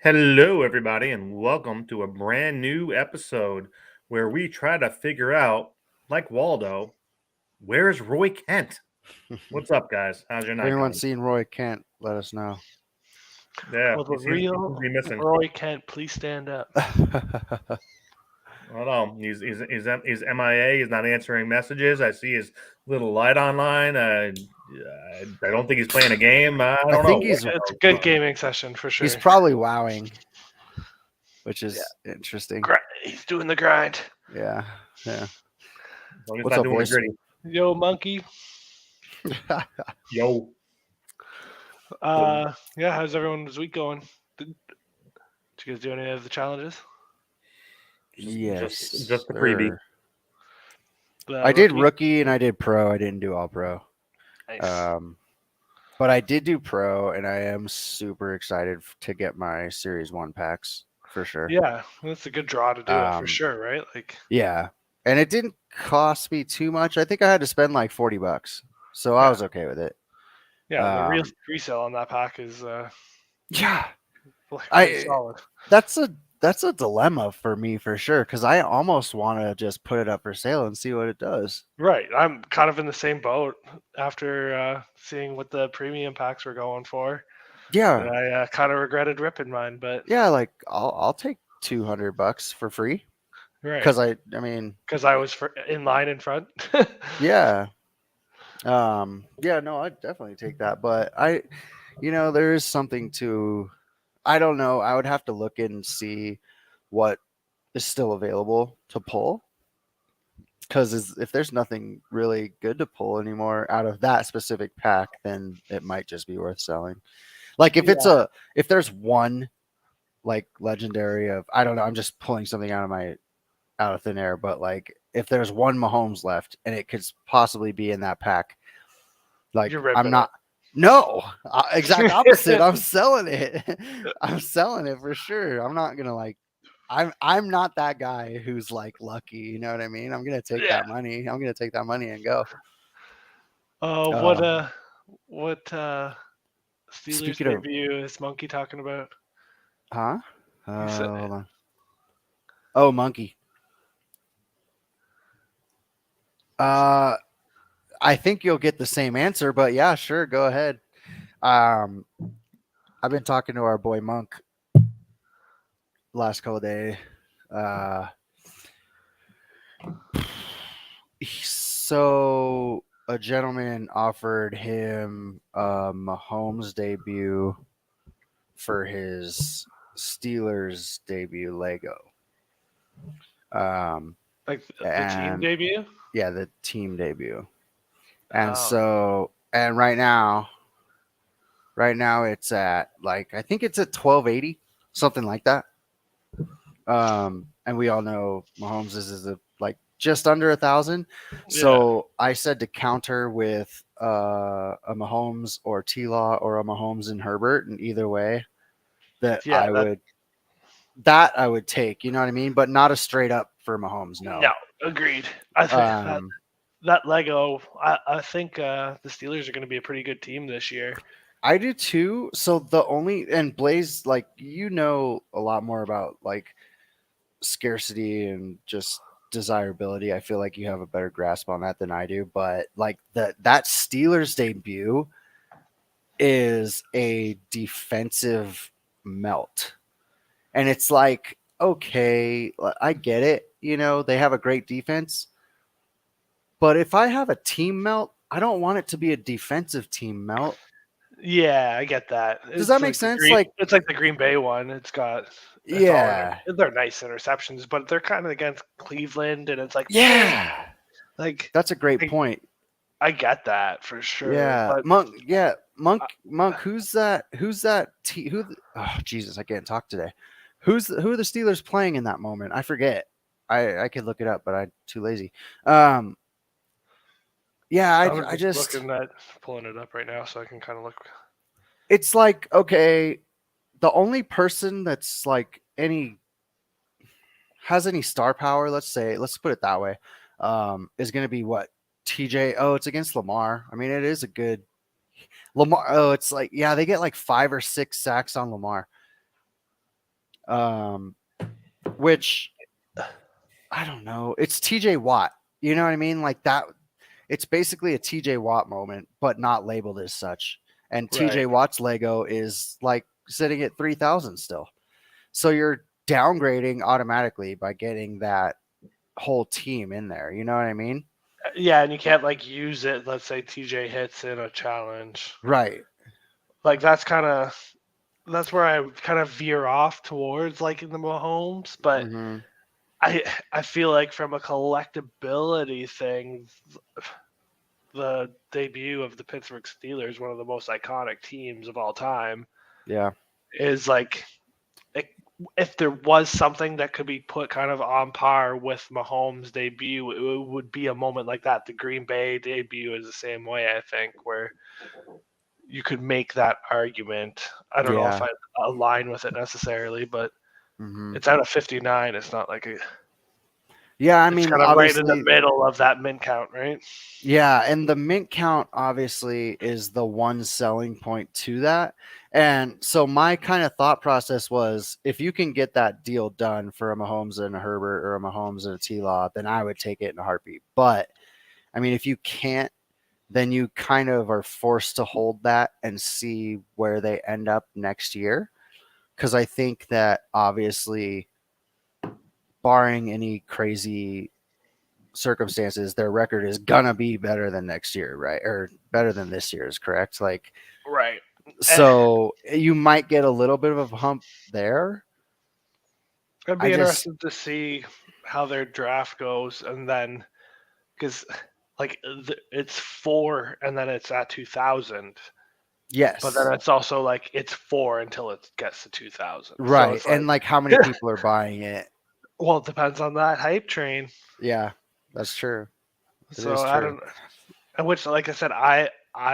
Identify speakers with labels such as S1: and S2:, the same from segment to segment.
S1: Hello, everybody, and welcome to a brand new episode where we try to figure out, like Waldo, where's Roy Kent? What's up, guys? How's your
S2: If
S1: night
S2: anyone's
S1: going?
S2: seen Roy Kent, let us know.
S1: Yeah,
S3: Will the
S1: he seems to
S3: real
S1: be missing.
S3: Roy Kent please stand up?
S1: I don't know. He's MIA. He's not answering messages. I see his little light online. I don't think he's playing a game. I
S2: I
S1: don't know.
S2: think he's
S3: It's a good gaming session for
S2: he's
S3: sure.
S2: probably wowing, which
S3: Yeah.
S2: is interesting.
S3: He's doing the grind.
S2: Yeah, yeah.
S1: Well, he's
S2: What's
S1: not
S2: up,
S1: doing the
S2: boys?
S1: gritty.
S3: Yo, monkey.
S1: Yo.
S3: Yeah, how's everyone's week going? Did you guys do any of the challenges?
S2: Yes,
S1: Just the freebie.
S2: sir.
S3: The
S2: I did rookie and I did pro. I didn't do all pro.
S3: Nice.
S2: But I did do pro, and I am super excited to get my Series 1 packs for sure.
S3: Yeah, that's a good draw to do it for
S2: Um,
S3: sure, right? Like,
S2: Yeah, and it didn't cost me too much. I think I had to spend like $40, so I
S3: Yeah.
S2: was okay with it.
S3: yeah, the real
S2: Um,
S3: resale on that pack is
S2: Yeah,
S3: pretty solid.
S2: that's a dilemma for me for sure because I almost want to just put it up for sale and see what it does.
S3: Right, I'm kind of in the same boat after seeing what the premium packs were going for.
S2: Yeah,
S3: And I kind of regretted ripping mine, but
S2: yeah, like I'll take $200 for free
S3: right,
S2: because I mean
S3: because I was in line in front.
S2: yeah, yeah, no, I'd definitely take that, but there is something to, I don't know, I would have to look in and see what is still available to pull. Because if there's nothing really good to pull anymore out of that specific pack, then it might just be worth selling. Like if there's one like legendary of, I don't know, I'm just pulling something out of thin air, but like if there's one Mahomes left and it could possibly be in that pack, like
S3: You're ripping
S2: I'm not. No, exact opposite. I'm selling it. I'm selling it for sure. I'm not gonna like. I'm not that guy who's like lucky. You know what I mean? I'm gonna take
S3: Yeah.
S2: that money. I'm gonna take that money and go.
S3: What Steelers
S2: Speaking of,
S3: debut is Monkey talking about?
S2: huh?
S3: You said
S2: Hold on. Oh, monkey. I think you'll get the same answer, but yeah, sure, go ahead. I've been talking to our boy Monk last couple of days. So a gentleman offered him a Mahomes debut for his Steelers debut Lego.
S3: like the team debut.
S2: Yeah, the team debut. And so, and right now it's at like, I think it's at 1280, something like that. And we all know Mahomes is like just under 1,000. So I said to counter with a Mahomes or T-Law or a Mahomes and Herbert, and either way that I would take, you know what I mean? But not a straight up for Mahomes. No,
S3: agreed. I think that Lego. I think the Steelers are going to be a pretty good team this year.
S2: I do too. So the only, and Blaze, like, you know a lot more about like scarcity and just desirability. I feel like you have a better grasp on that than I do. But like that Steelers debut is a defensive melt. And it's like, okay, I get it. You know, they have a great defense. But if I have a team melt, I don't want it to be a defensive team melt.
S3: Yeah, I get that.
S2: Does that make sense?
S3: It's like the Green Bay one. They're nice interceptions, but they're kind of against Cleveland, and it's like, like
S2: that's a great point.
S3: I get that for sure.
S2: Yeah,
S3: but,
S2: Monk. Who's that? Oh Jesus, I can't talk today. Who are the Steelers playing in that moment? I forget. I could look it up, but I'm too lazy. Yeah, I just
S3: looking at pulling it up right now so I can kind of look.
S2: It's like, okay, the only person that's like has any star power, let's put it that way, is going to be what? TJ. Oh, it's against Lamar. I mean, it is a good Lamar. Oh, it's like, yeah, they get like 5 or 6 sacks on Lamar. which I don't know. It's TJ Watt. You know what I mean? Like that. It's basically a TJ Watt moment, but not labeled as such. And TJ
S3: Right.
S2: Watt's Lego is like sitting at 3,000 still. So you're downgrading automatically by getting that whole team in there. You know what I mean?
S3: Yeah, and you can't like use it. Let's say TJ hits in a challenge.
S2: Right.
S3: Like that's where I kind of veer off towards liking the Mahomes, but
S2: Mhm.
S3: I feel like from a collectability thing, the debut of the Pittsburgh Steelers, one of the most iconic teams of all time,
S2: Yeah.
S3: is like if there was something that could be put kind of on par with Mahomes' debut, it would be a moment like that. The Green Bay debut is the same way, I think, where you could make that argument. I don't know if
S2: Yeah.
S3: I align with it necessarily, but
S2: Mhm.
S3: it's out of 59. It's not like
S2: Yeah, I
S3: it's
S2: mean,
S3: kind of right in the
S2: obviously,
S3: middle of that mint count, right?
S2: yeah, and the mint count obviously is the one selling point to that. And so my kind of thought process was if you can get that deal done for a Mahomes and a Herbert or a Mahomes and a T-Law, then I would take it in a heartbeat. But I mean, if you can't, then you kind of are forced to hold that and see where they end up next year. Because I think that obviously, barring any crazy circumstances, their record is gonna be better than next year, right? Or better than this year's, correct? Like,
S3: Right.
S2: so you might get a little bit of a hump there.
S3: It'd
S2: I
S3: be
S2: just,
S3: interesting to see how their draft goes, and then because like it's 4, and then it's at 2,000,
S2: yes,
S3: but then it's also like it's 4 until it gets to 2,000. So
S2: right.
S3: it's like,
S2: And like, how many people are buying it?
S3: well, it depends on that hype train.
S2: Yeah, that's true. It
S3: So
S2: is
S3: I
S2: true.
S3: don't. And which, like I said, I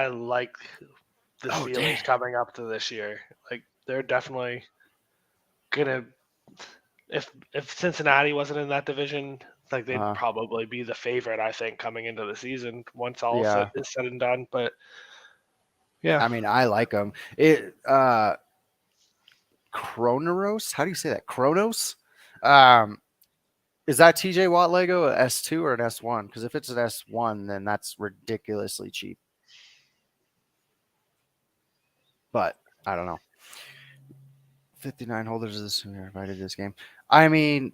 S3: like the
S2: Oh, damn.
S3: Steelers coming up to this year. Like they're definitely gonna. If Cincinnati wasn't in that division, like they'd
S2: Uh,
S3: probably be the favorite. I think coming into the season once all
S2: yeah.
S3: is said and done. But yeah,
S2: I mean, I like them. Kronos. How do you say that? Kronos. Um, is that TJ Watt Lego a S2 or an S1? Because if it's an S1, then that's ridiculously cheap. But I don't know. 59 holders of this are invited to this game. I mean,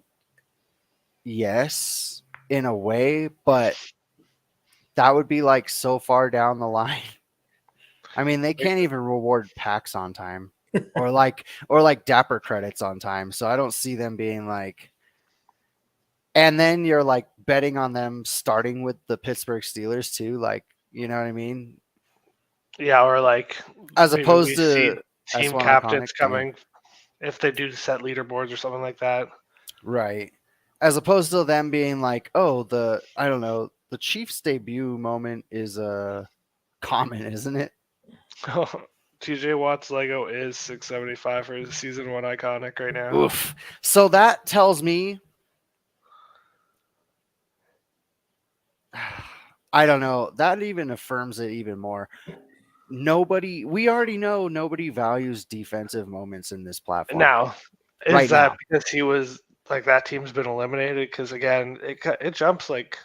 S2: yes, in a way, but that would be like so far down the line. I mean, they can't even reward packs on time or like Dapper credits on time. So I don't see them being like, and then you're like betting on them starting with the Pittsburgh Steelers too. Like, you know what I mean?
S3: yeah, or like
S2: As
S3: maybe we
S2: opposed
S3: see
S2: to
S3: team
S2: S1 iconic.
S3: captains coming if they do set leaderboards or something like that.
S2: Right. As opposed to them being like, oh, I don't know, the Chiefs debut moment is common, isn't it?
S3: TJ Watt's Lego is 675 for his season 1 iconic right now.
S2: Oof. So that tells me I don't know. That even affirms it even more. We already know nobody values defensive moments in this platform.
S3: Now, is
S2: Right
S3: that
S2: now.
S3: because he was like that team's been eliminated? Because again, it jumps like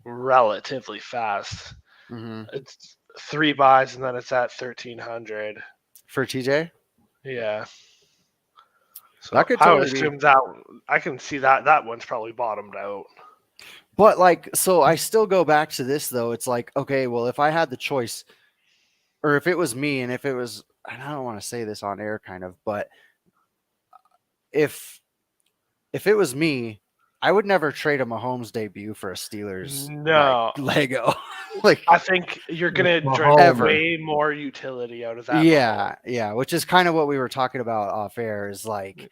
S3: relatively fast.
S2: Mm-hmm.
S3: It's 3 buys and then it's at 1,300.
S2: For TJ?
S3: Yeah. So
S2: That could
S3: I would
S2: totally be.
S3: assume that I can see that one's probably bottomed out.
S2: But like, so I still go back to this though. It's like, okay, well, if I had the choice, or if it was me, and if it was, and I don't want to say this on air, kind of, but if it was me, I would never trade a Mahomes debut for a Steelers
S3: No.
S2: Lego. Like,
S3: I think you're gonna
S1: Mahomes.
S3: drive way more utility out of that.
S2: yeah, yeah, which is kind of what we were talking about off air. Is like,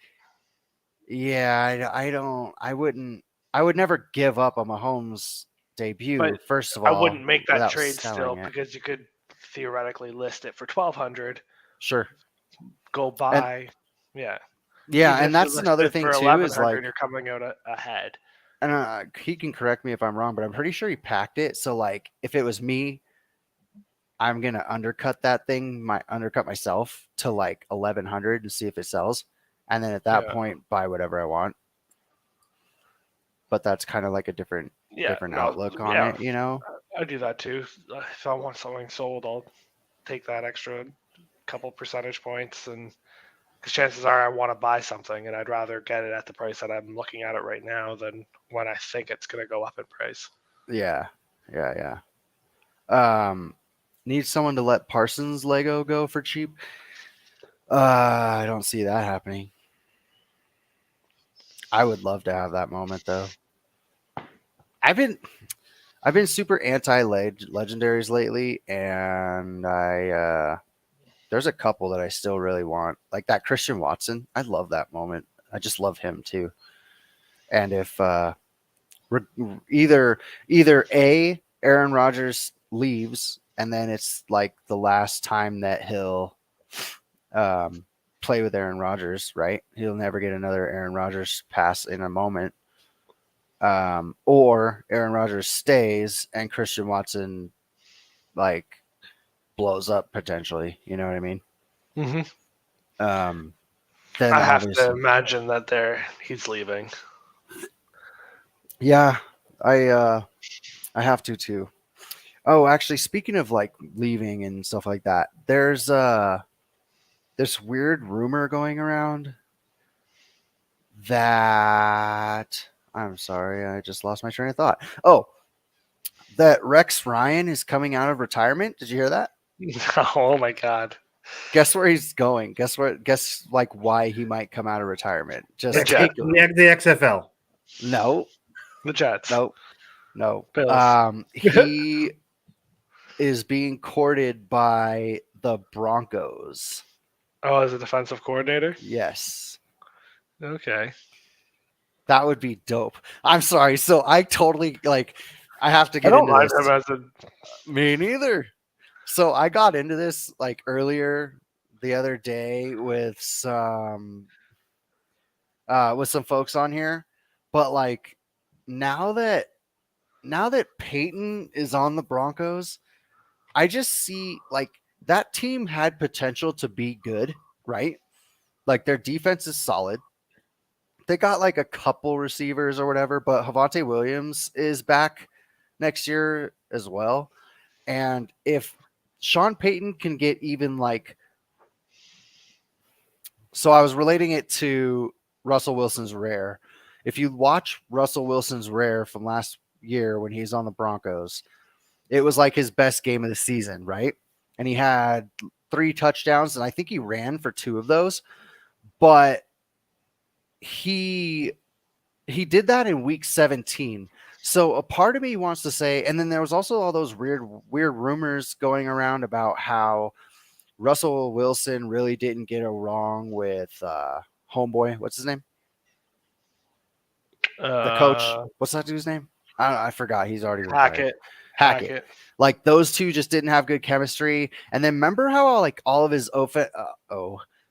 S2: yeah, I would never give up a Mahomes debut.
S3: But
S2: first of
S3: I
S2: all,
S3: wouldn't make that
S2: without
S3: trade still
S2: selling it.
S3: because you could theoretically list it for 1,200.
S2: Sure.
S3: Go buy, yeah.
S2: Yeah,
S3: Even
S2: and
S3: if you
S2: that's
S3: list
S2: another
S3: it
S2: thing
S3: for
S2: too. Is
S3: 1,100,
S2: like,
S3: you're coming out ahead.
S2: and he can correct me if I'm wrong, but I'm pretty sure he packed it. So like, if it was me, I'm gonna undercut that thing, undercut myself to like 1,100 and see if it sells, and then at that
S3: Yeah.
S2: point buy whatever I want. But that's kind of like a different outlook on it, you know?
S3: I do that too. If I want something sold, I'll take that extra couple percentage points, and because chances are I want to buy something, and I'd rather get it at the price that I'm looking at it right now than when I think it's going to go up in price.
S2: Yeah. Need someone to let Parsons Lego go for cheap? I don't see that happening. I would love to have that moment though. I've been super anti legendaries lately, and there's a couple that I still really want, like that Christian Watson. I love that moment. I just love him too. And if either A, Aaron Rodgers leaves, and then it's like the last time that he'll play with Aaron Rodgers, right? He'll never get another Aaron Rodgers pass in a moment. Or Aaron Rodgers stays and Christian Watson like blows up potentially. You know what I mean?
S3: Mm-hmm.
S2: Then
S3: I have to imagine that he's leaving.
S2: Yeah, I have to too. Oh, actually, speaking of like leaving and stuff like that, there's this weird rumor going around that I'm sorry, I just lost my train of thought. Oh, that Rex Ryan is coming out of retirement. Did you hear that?
S3: Oh my God.
S2: Guess where he's going? Guess like why he might come out of retirement? Just
S3: The Jets.
S1: The XFL.
S2: No.
S3: The Jets.
S2: No.
S3: Bills.
S2: He is being courted by the Broncos.
S3: Oh, as a defensive coordinator?
S2: Yes.
S3: Okay.
S2: That would be dope. I'm sorry. So I totally I have to get into this.
S3: I don't mind him as
S2: Me neither. So I got into this like earlier the other day with some folks on here, but like now that Peyton is on the Broncos, I just see like that team had potential to be good, right? Like their defense is solid. They got like a couple receivers or whatever, but Javonte Williams is back next year as well. And if Sean Payton can get even like, so I was relating it to Russell Wilson's rare. If you watch Russell Wilson's rare from last year when he's on the Broncos, it was like his best game of the season, right? And he had 3 touchdowns, and I think he ran for 2 of those. But he did that in week 17. So a part of me wants to say, and then there was also all those weird rumors going around about how Russell Wilson really didn't get along with homeboy. What's his name? The coach. What's that dude's name? I forgot. He's already retired. Hackett. Like those two just didn't have good chemistry. And then remember how like all of his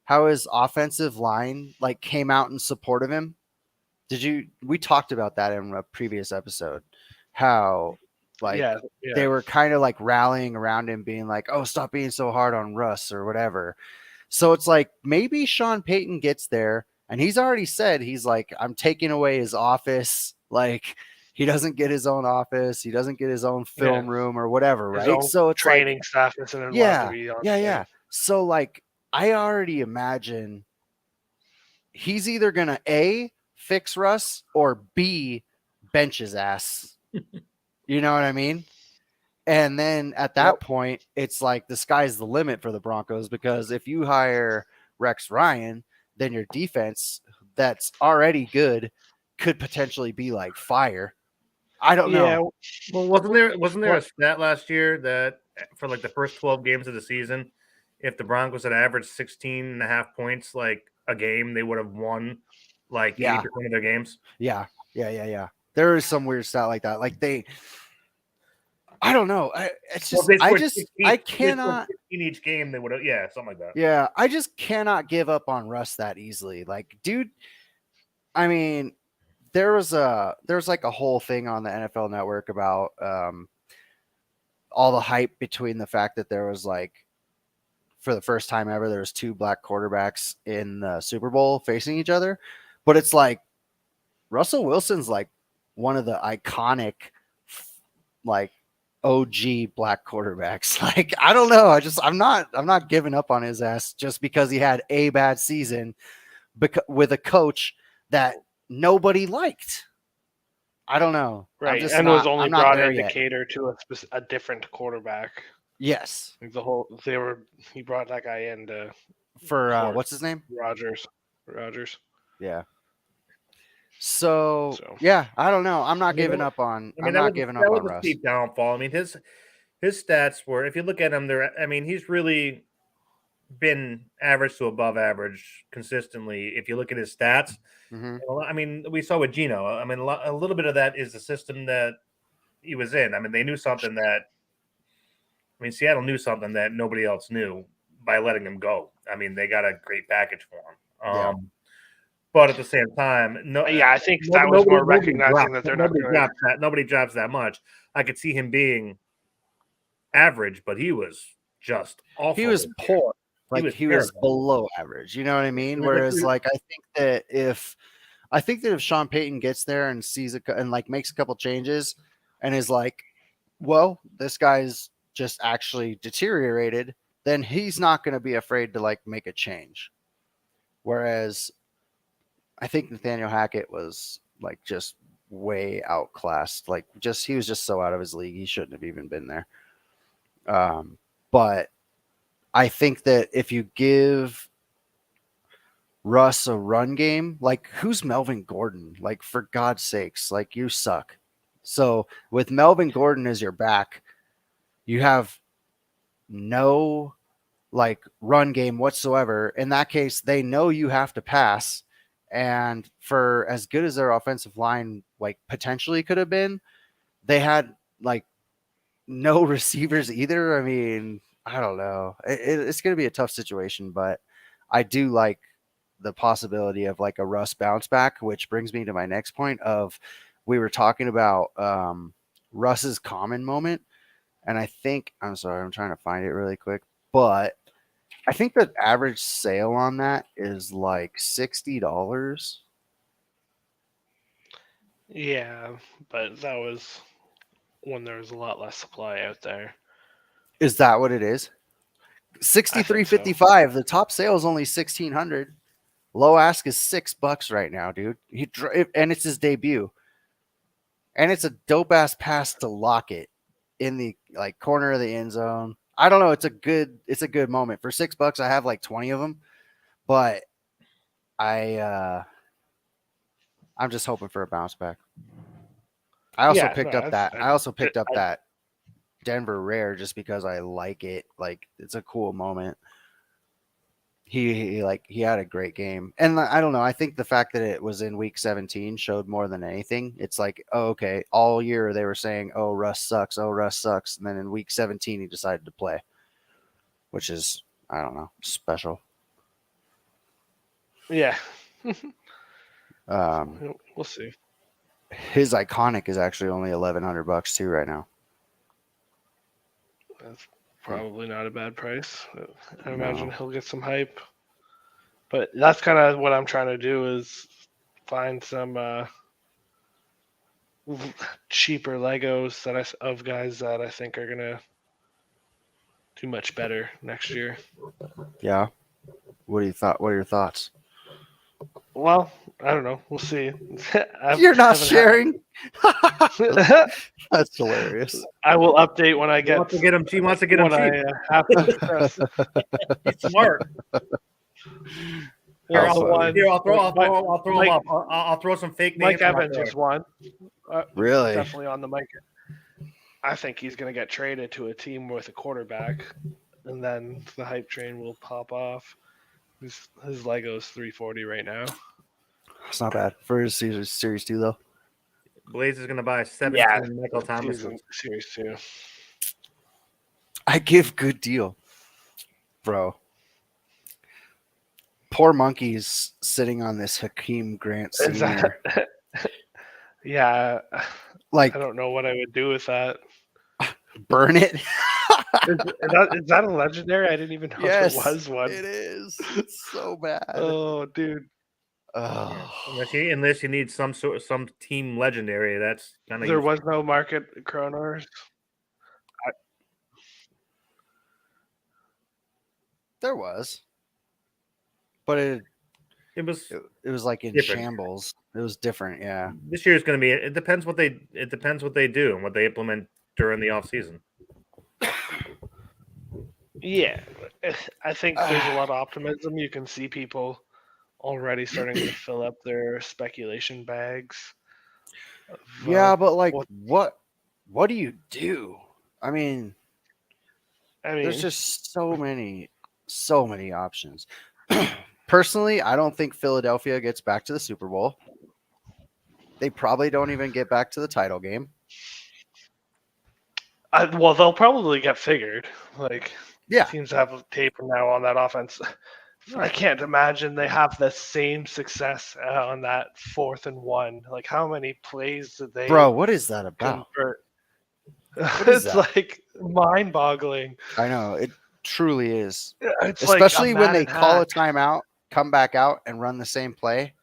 S2: how his offensive line like came out in support of him? We talked about that in a previous episode. How like they were kind of like rallying around him, being like, "Oh, stop being so hard on Russ" or whatever. So it's like maybe Sean Payton gets there, and he's already said he's like, "I'm taking away his office." Like he doesn't get his own office, he doesn't get his own film room or whatever,
S3: his
S2: right? So it's
S3: training
S2: like,
S3: staff isn't allowed to be on.
S2: Yeah. So like I already imagine he's either gonna A, fix Russ, or B, bench his ass. You know what I mean? And then at that point, it's like the sky's the limit for the Broncos, because if you hire Rex Ryan, then your defense that's already good could potentially be like fire. I don't know.
S1: Well, wasn't there a stat last year that for like the first 12 games of the season, if the Broncos had averaged 16.5 points like a game, they would have won like 80% of their games?
S2: Yeah. There is some weird stat like that. Like I don't know. It's just I cannot
S1: in each game they would have something like that.
S2: Yeah, I just cannot give up on Russ that easily. Like, dude, I mean, there's like a whole thing on the NFL Network about all the hype between the fact that there was like for the first time ever, there was 2 black quarterbacks in the Super Bowl facing each other. But it's like Russell Wilson's like one of the iconic, like OG black quarterbacks. Like, I don't know. I'm not giving up on his ass just because he had a bad season with a coach that nobody liked. I don't know.
S3: Right, and was only brought in to cater to a different quarterback.
S2: Yes,
S3: he brought that guy in to
S2: for what's his name?
S3: Rogers.
S2: Yeah. So yeah, I don't know. I'm not giving up on. I'm not giving up on Russ.
S1: Steep downfall. I mean, his stats were, if you look at him, he's really been average to above average consistently. If you look at his stats, I mean, we saw with Geno. I mean, a little bit of that is the system that he was in. I mean, they knew something that. I mean, Seattle knew something that nobody else knew by letting him go. I mean, they got a great package for him. But at the same time,
S3: I think that was more recognizing that they're
S1: nobody drops that much. I could see him being average, but he was just awful.
S2: He was poor. Like he was below average. You know what I mean? Whereas, like, I think that if Sean Payton gets there and sees it and like makes a couple changes and is like, well, this guy's just actually deteriorated, then he's not going to be afraid to like make a change. Whereas I think Nathaniel Hackett was like just way outclassed. Like he was just so out of his league. He shouldn't have even been there. But I think that if you give Russ a run game, like who's Melvin Gordon? Like for God's sakes, like you suck. So with Melvin Gordon as your back, you have no like run game whatsoever. In that case, they know you have to pass. And for as good as their offensive line like potentially could have been, they had like no receivers either. I mean, I don't know. It's going to be a tough situation, but I do like the possibility of like a Russ bounce back, which brings me to my next point of we were talking about Russ's common moment. And I think, I'm sorry, I'm trying to find it really quick, but I think the average sale on that is like $60.
S3: Yeah, but that was when there was a lot less supply out there.
S2: Is that what it is? $63.55. The top sale is only $1,600. Low ask is $6 right now, dude. And it's his debut. And it's a dope ass pass to Lockett in the like corner of the end zone. I don't know. It's a good moment. For $6, I have like 20 of them, but I'm just hoping for a bounce back. I also picked up that Denver rare just because I like it. Like it's a cool moment. He had a great game. And I don't know. I think the fact that it was in week 17 showed more than anything. It's like, oh, okay. All year they were saying, oh, Russ sucks. Oh, Russ sucks. And then in week 17, he decided to play, which is, I don't know, special.
S3: Yeah.
S2: We'll
S3: see.
S2: His iconic is actually only $1,100 too right now.
S3: That's probably not a bad price. I imagine he'll get some hype. But that's kind of what I'm trying to do is find some cheaper Legos of guys that I think are going to do much better next year.
S2: Yeah. What are your thoughts?
S3: Well, I don't know. We'll see.
S2: You're not sharing. That's hilarious.
S3: I will update when I get.
S1: He wants to get him cheap. He's smart. Here, I'll throw some fake names.
S3: Mike Evans just won.
S2: Really?
S3: Definitely on the mic. I think he's going to get traded to a team with a quarterback, and then the hype train will pop off. His Lego's $340 right now.
S2: It's not bad for his series 2 though.
S1: Blaze is going to buy 17 Michael Thomas.
S3: Series 2.
S2: I give good deal, bro. Poor monkey's sitting on this Hakeem Grant Sr.
S3: Yeah.
S2: Like,
S3: I don't know what I would do with that.
S2: Burn it.
S3: Is that a legendary? I didn't even know
S2: Yes,
S3: there was one.
S2: it is. It's so bad.
S3: Oh, dude.
S2: Oh.
S1: Unless you need some team legendary, that's kind of
S3: There was no market Chronors.
S2: There was, but
S1: it was
S2: it was like in
S1: different.
S2: shambles. It was different, yeah.
S1: This year is going to be. It depends what they do and what they implement during the off season.
S3: Yeah, I think there's a lot of optimism. You can see people already starting to fill up their speculation bags.
S2: Yeah, but like, what do you do? I mean, there's just so many options. Personally, I don't think Philadelphia gets back to the Super Bowl. They probably don't even get back to the title game.
S3: Well, they'll probably get figured. Like,
S2: yeah,
S3: teams have tape now on that offense. Right. I can't imagine they have the same success on that 4th and 1. Like, how many plays did they?
S2: Bro, what is that about?
S3: It's like mind-boggling.
S2: I know, it truly is.
S3: It's
S2: especially
S3: like
S2: when they call a timeout, come back out and run the same play.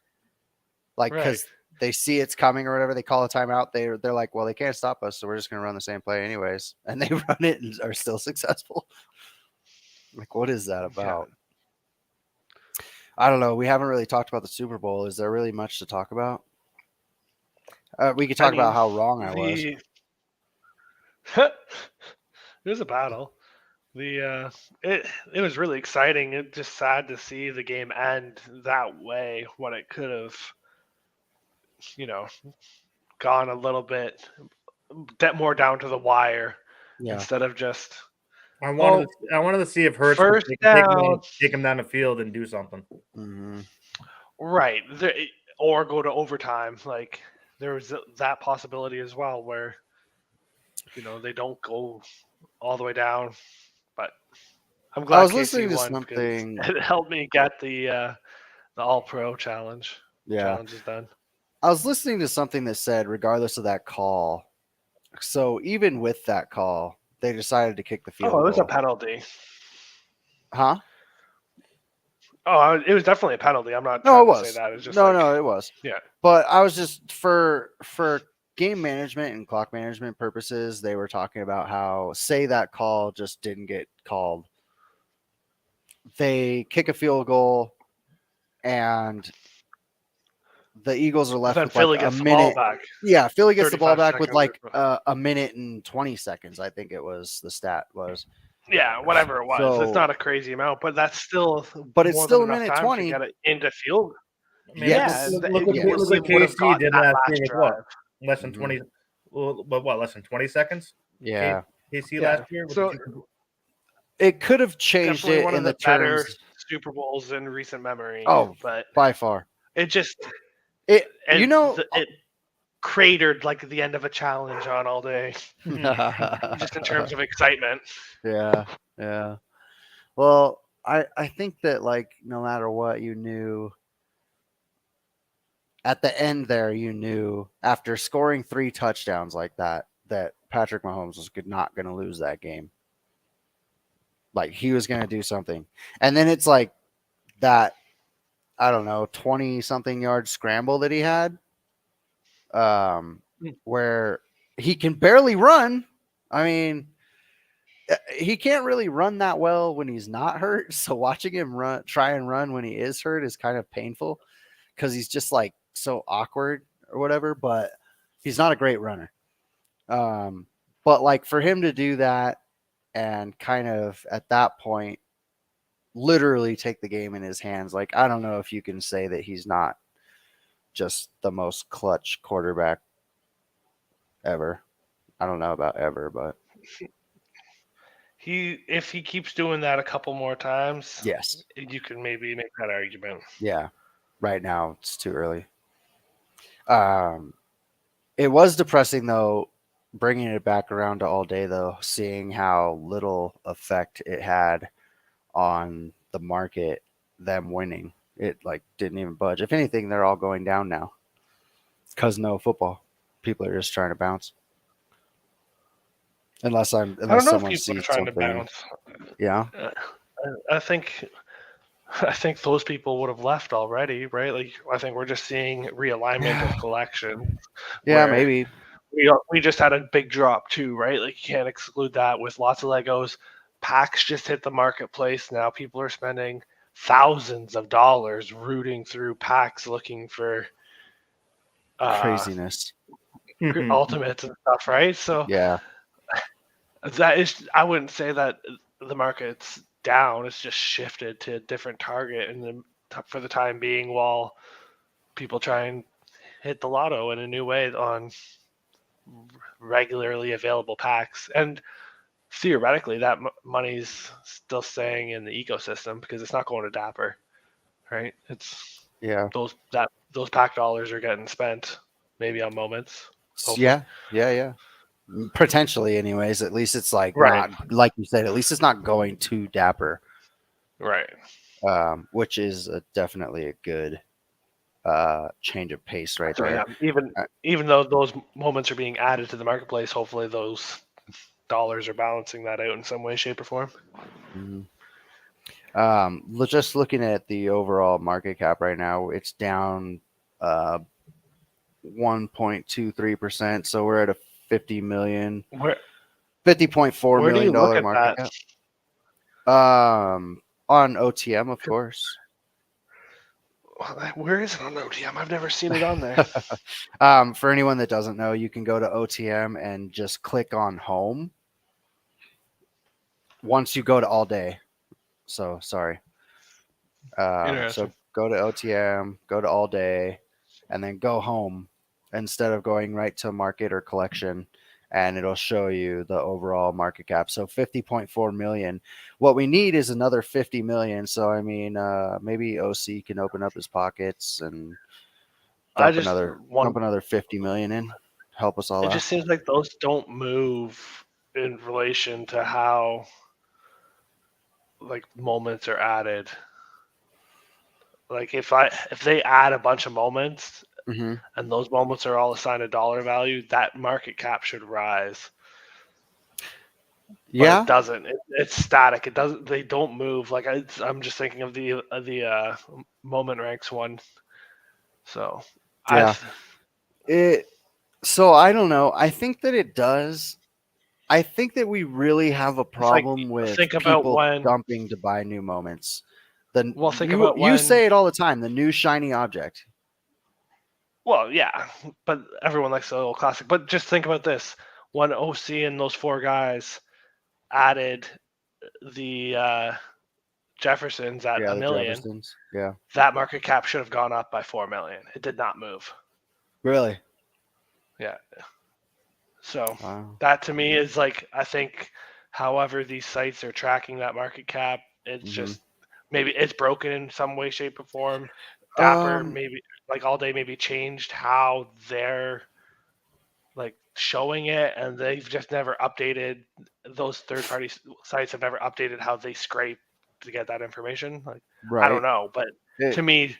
S2: Like, because they see it's coming or whatever, they call a timeout. They're like, well, they can't stop us, so we're just going to run the same play anyways. And they run it and are still successful. Like, what is that about? Yeah. I don't know. We haven't really talked about the Super Bowl. Is there really much to talk about? We could talk about how wrong I was.
S3: It was a battle. It was really exciting. It's just sad to see the game end that way when it could have, gone a little bit more down to the wire instead of just.
S1: I wanted to see if Hurts could take him down the field and do something.
S2: Mm-hmm.
S3: Right. Or go to overtime. Like, there was that possibility as well where, they don't go all the way down. But I'm glad
S2: I was
S3: KC
S2: listening to
S3: won
S2: something.
S3: It helped me get the All-Pro challenge.
S2: Yeah.
S3: Challenge is done.
S2: I was listening to something that said, regardless of that call, so even with that call, they decided to kick the field goal.
S3: Oh, it was a penalty.
S2: Huh?
S3: Oh, it was definitely a penalty. I'm not
S2: trying
S3: to say that. It's just
S2: no, it was.
S3: Yeah.
S2: But I was just for game management and clock management purposes, they were talking about how, say that call just didn't get called. They kick a field goal and the Eagles are left with like a minute. Yeah, Philly gets the ball back with like a minute and 20 seconds. I think it was the stat was.
S3: Yeah, whatever it was. So, it's not a crazy amount, but that's still.
S2: But it's still a minute 20
S3: to get it into field.
S1: Yes. Look what KC did last game as well. Less than 20. But what? Less than 20 seconds.
S2: Yeah.
S1: KC last year.
S2: So it could have changed it
S3: one
S2: in
S3: of
S2: the
S3: better
S2: terms.
S3: Super Bowls in recent memory.
S2: Oh,
S3: but
S2: by far.
S3: It just.
S2: It
S3: cratered like the end of a challenge on all day. Just in terms of excitement.
S2: Yeah. Well, I think that, like, no matter what, you knew at the end there, you knew after scoring 3 touchdowns like that Patrick Mahomes was not going to lose that game. Like, he was going to do something. And then it's like that, I don't know, 20-something yard scramble that he had, where he can barely run. I mean, he can't really run that well when he's not hurt. So watching him try and run when he is hurt is kind of painful because he's just like so awkward or whatever, but he's not a great runner. But like for him to do that and kind of at that point literally take the game in his hands, like, I don't know if you can say that he's not just the most clutch quarterback ever. I don't know about ever, but
S3: if he keeps doing that a couple more times,
S2: yes,
S3: you can maybe make that argument.
S2: Yeah. Right now it's too early. It was depressing though, bringing it back around to all day though, seeing how little effect it had on the market, them winning. It like didn't even budge. If anything, they're all going down now because no football. People are just trying to bounce. unless
S3: I don't know if
S2: someone
S3: people are
S2: sees
S3: trying to
S2: something.
S3: bounce.
S2: Yeah.
S3: I think those people would have left already, right? Like I think we're just seeing realignment of collection
S2: Yeah,
S3: where
S2: maybe.
S3: we just had a big drop too, right? Like you can't exclude that with lots of Legos. Packs just hit the marketplace. Now people are spending thousands of dollars rooting through packs looking for
S2: Craziness.
S3: ultimates and stuff, right? So
S2: Yeah.
S3: that is, I wouldn't say that the market's down. It's just shifted to a different target for the time being, while people try and hit the lotto in a new way on regularly available packs. And theoretically, that money's still staying in the ecosystem because it's not going to Dapper, right? It's
S2: Yeah.
S3: those pack dollars are getting spent maybe on moments. Hopefully.
S2: Yeah. Potentially, anyways. At least it's like
S3: Right.
S2: not like you said. At least it's not going to Dapper,
S3: Right.
S2: which is definitely a good change of pace right
S3: So
S2: there.
S3: yeah, even though those moments are being added to the marketplace, hopefully those dollars are balancing that out in some way, shape, or form.
S2: Just looking at the overall market cap right now, it's down 1.23%. So we're at a 50 million, $50.4
S3: Where do you
S2: million
S3: look at
S2: market
S3: that?
S2: cap. On OTM, of course.
S3: Where is it on OTM? I've never seen it on there.
S2: For anyone that doesn't know, you can go to OTM and just click on home once you go to all day. So sorry. So go to OTM, go to all day, and then go home instead of going right to market or collection, and it'll show you the overall market cap. So 50.4 million. What we need is another 50 million. So I mean, maybe OC can open up his pockets and dump another 50 million in. Help us all out.
S3: It just seems like those don't move in relation to how like moments are added. Like if they add a bunch of moments and those moments are all assigned a dollar value, that market cap should rise. But it doesn't. It's static. It doesn't. They don't move. Like I'm just thinking of the moment ranks one. So
S2: yeah, So I don't know. I think that it does. I think that we really have a problem with people dumping to buy new moments. You say it all the time. The new shiny object.
S3: Well, yeah, but everyone likes the old classic. But just think about this: when OC and those four guys added the Jeffersons at $1 million, that market cap should have gone up by $4 million. It did not move.
S2: Really?
S3: Yeah. So that to me is like, I think, however these sites are tracking that market cap, it's just maybe it's broken in some way, shape, or form. Dapper maybe like all day maybe changed how they're like showing it, and they've just never updated. Those third-party sites have never updated how they scrape to get that information. Like I don't know, but to me,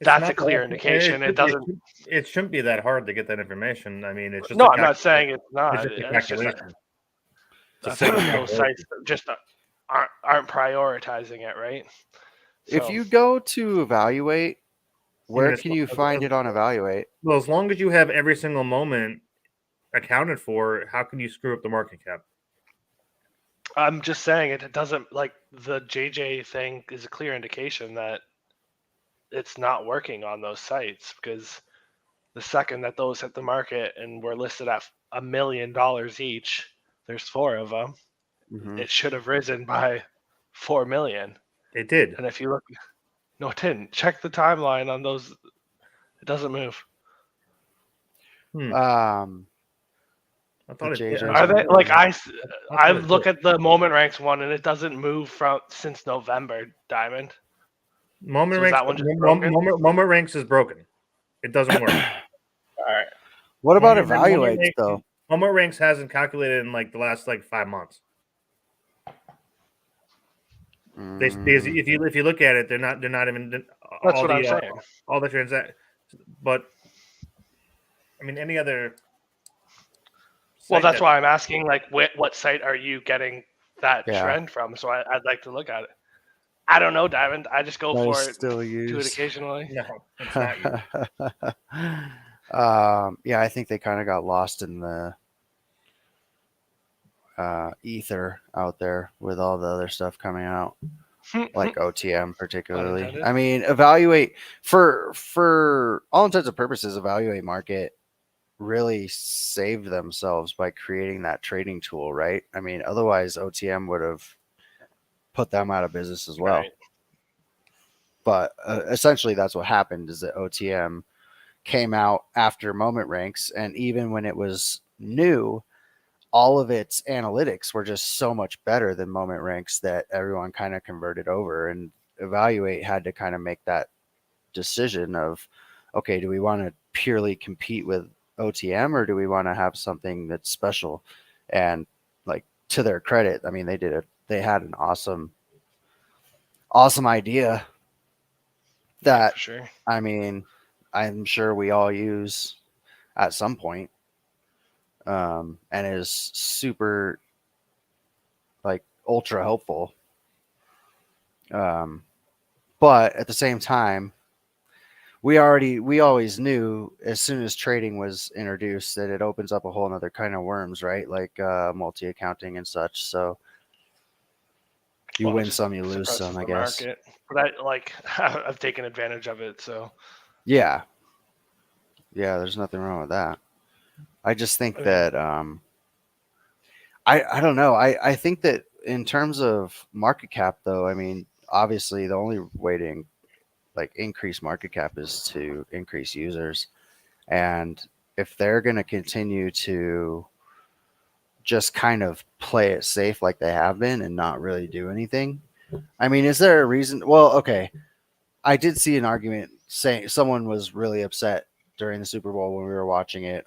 S3: that's a clear indication.
S1: It shouldn't be that hard to get that information. I mean, it's just
S3: I'm not saying it's not.
S1: It's just a calculation.
S3: I think those sites just aren't prioritizing it, right?
S2: So, if you go to evaluate, where can you find it on evaluate?
S1: Well, as long as you have every single moment accounted for, how can you screw up the market cap?
S3: I'm just saying it doesn't, like the JJ thing is a clear indication that it's not working on those sites, because the second that those hit the market and were listed at $1 million each, there's 4 of them. It should have risen by 4 million.
S1: It did.
S3: And if you look, no, it didn't. Check the timeline on those. It doesn't move.
S1: I thought
S3: are they like I look at the moment ranks one and it doesn't move since November, Diamond.
S1: Moment ranks is broken. It doesn't work.
S3: All right.
S2: What about evaluates though?
S1: Moment ranks hasn't calculated in like the last 5 months. Because if you look at it, they're not even.
S3: That's what I'm saying.
S1: All the transactions, but I mean any other
S3: Well,
S1: site
S3: that's
S1: that-
S3: why I'm asking, like, what site are you getting that
S2: Yeah.
S3: trend from? So I'd like to look at it. I don't know, Diamond. I just go
S2: That
S3: for
S2: is
S3: it.
S2: still
S3: Do it
S2: used.
S3: occasionally.
S1: No, it's not you.
S2: Yeah, I think they kind of got lost in the ether out there with all the other stuff coming out, like OTM particularly.
S3: Unintended.
S2: I mean, evaluate for all intents and purposes, evaluate market really saved themselves by creating that trading tool, right? I mean, otherwise OTM would have put them out of business as well.
S3: Right.
S2: But essentially, that's what happened: is that OTM came out after Moment Ranks, and even when it was new, all of its analytics were just so much better than Moment Ranks that everyone kind of converted over, and Evaluate had to kind of make that decision of, okay, do we want to purely compete with OTM or do we want to have something that's special? And like, to their credit, I mean, they had an awesome idea that,
S3: For sure.
S2: I mean, I'm sure we all use at some point, and is super, like, ultra helpful. But at the same time, we always knew as soon as trading was introduced that it opens up a whole nother kind of worms, right? Like multi-accounting and such. So you
S3: Well,
S2: win
S3: just
S2: some, you lose
S3: suppresses
S2: some, I
S3: the
S2: guess.
S3: market. But I've taken advantage of it. So
S2: Yeah. Yeah, there's nothing wrong with that. I just think
S3: I mean-
S2: that I don't know. I think that in terms of market cap, though, I mean, obviously the only way to increase market cap is to increase users. And if they're going to continue to just kind of play it safe like they have been and not really do anything, I mean, is there a reason? Well, okay. I did see an argument saying someone was really upset during the Super Bowl when we were watching it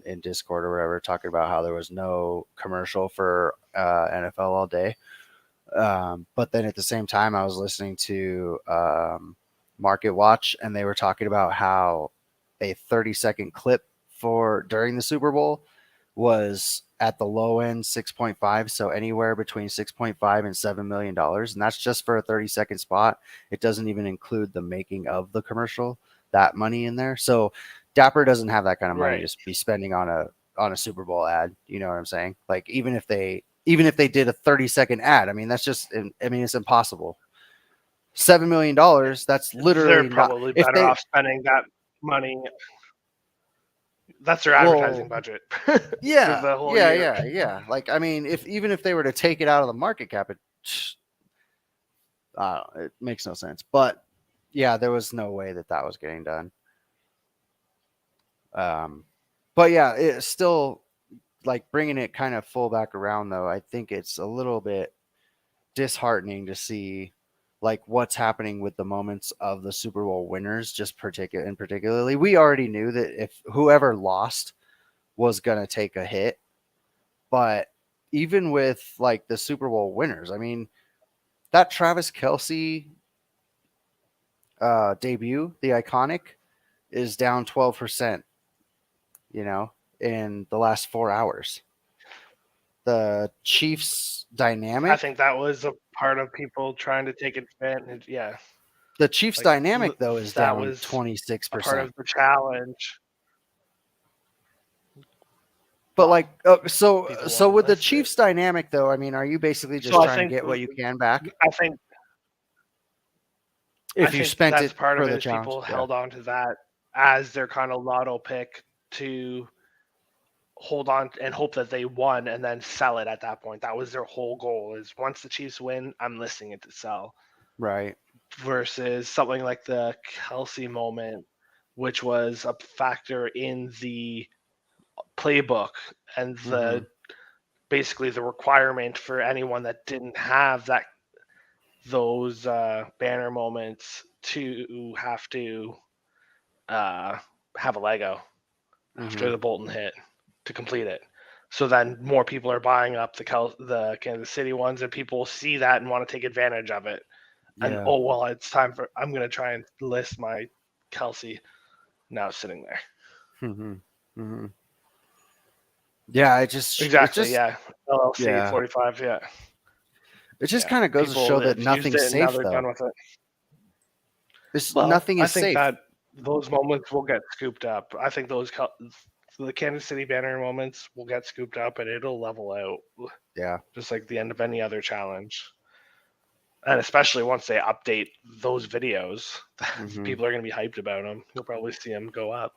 S2: in Discord or whatever, talking about how there was no commercial for NFL all day. But then at the same time, I was listening to Market Watch, and they were talking about how a 30-second clip during the Super Bowl was at the low end 6.5, so anywhere between 6.5 and $7 million, and that's just for a 30-second spot. It doesn't even include the making of the commercial, that money in there. So Dapper doesn't have that kind of money
S3: Right.
S2: to be spending on a Super Bowl ad. You know what I'm saying? Like, even if they did a 30-second ad, I mean, that's just, I mean, it's impossible. $7 million, that's literally
S3: they're probably
S2: not, if
S3: better
S2: they,
S3: off spending that money. That's their advertising budget.
S2: Yeah,
S3: for the whole
S2: yeah,
S3: year.
S2: yeah. Like, I mean, even if they were to take it out of the market cap, it makes no sense. But yeah, there was no way that was getting done. But yeah, it's still, like, bringing it kind of full back around, though. I think it's a little bit disheartening to see, like, what's happening with the moments of the Super Bowl winners, particularly. We already knew that if whoever lost was going to take a hit. But even with, like, the Super Bowl winners, I mean, that Travis Kelce debut, the iconic, is down 12%, in the last 4 hours. The Chiefs dynamic.
S3: I think that was a part of people trying to take advantage. Yeah.
S2: The Chiefs dynamic, though, is
S3: that
S2: down
S3: was
S2: 26%.
S3: A part of the challenge.
S2: But, like, so
S3: won't
S2: with the
S3: list it.
S2: Chiefs dynamic, though, I mean, are you basically just
S3: So I
S2: trying to
S3: think
S2: get what you can back
S3: I think
S2: if you spent
S3: that's
S2: it
S3: part
S2: for
S3: of it
S2: the
S3: is
S2: challenge?
S3: people
S2: Yeah.
S3: held on to that as their kind of lotto pick to hold on and hope that they won and then sell it at that point. That was their whole goal, is once the Chiefs win, I'm listing it to sell.
S2: Right.
S3: Versus something like the Kelce moment, which was a factor in the playbook and the basically the requirement for anyone that didn't have those banner moments to have to have a Lego after the Bolton hit to complete it. So then more people are buying up the Kansas City ones, and people see that and want to take advantage of it. And
S2: Yeah.
S3: oh well, it's time for, I'm gonna try and list my Kelce now sitting there.
S2: Yeah, it just
S3: Exactly.
S2: It just,
S3: Yeah. LLC
S2: yeah,
S3: 45. Yeah.
S2: it just
S3: Yeah.
S2: kind of goes to
S3: People
S2: show that
S3: have used
S2: nothing's
S3: it and now
S2: safe,
S3: they're done
S2: though.
S3: with it.
S2: This
S3: Well,
S2: nothing
S3: I
S2: is
S3: think
S2: safe.
S3: that those moments will get scooped up. I think the Kansas City banner moments will get scooped up and it'll level out,
S2: Yeah.
S3: just like the end of any other challenge. And especially once they update those videos,
S2: Mhm.
S3: people are going to be hyped about them. You'll probably see them go up.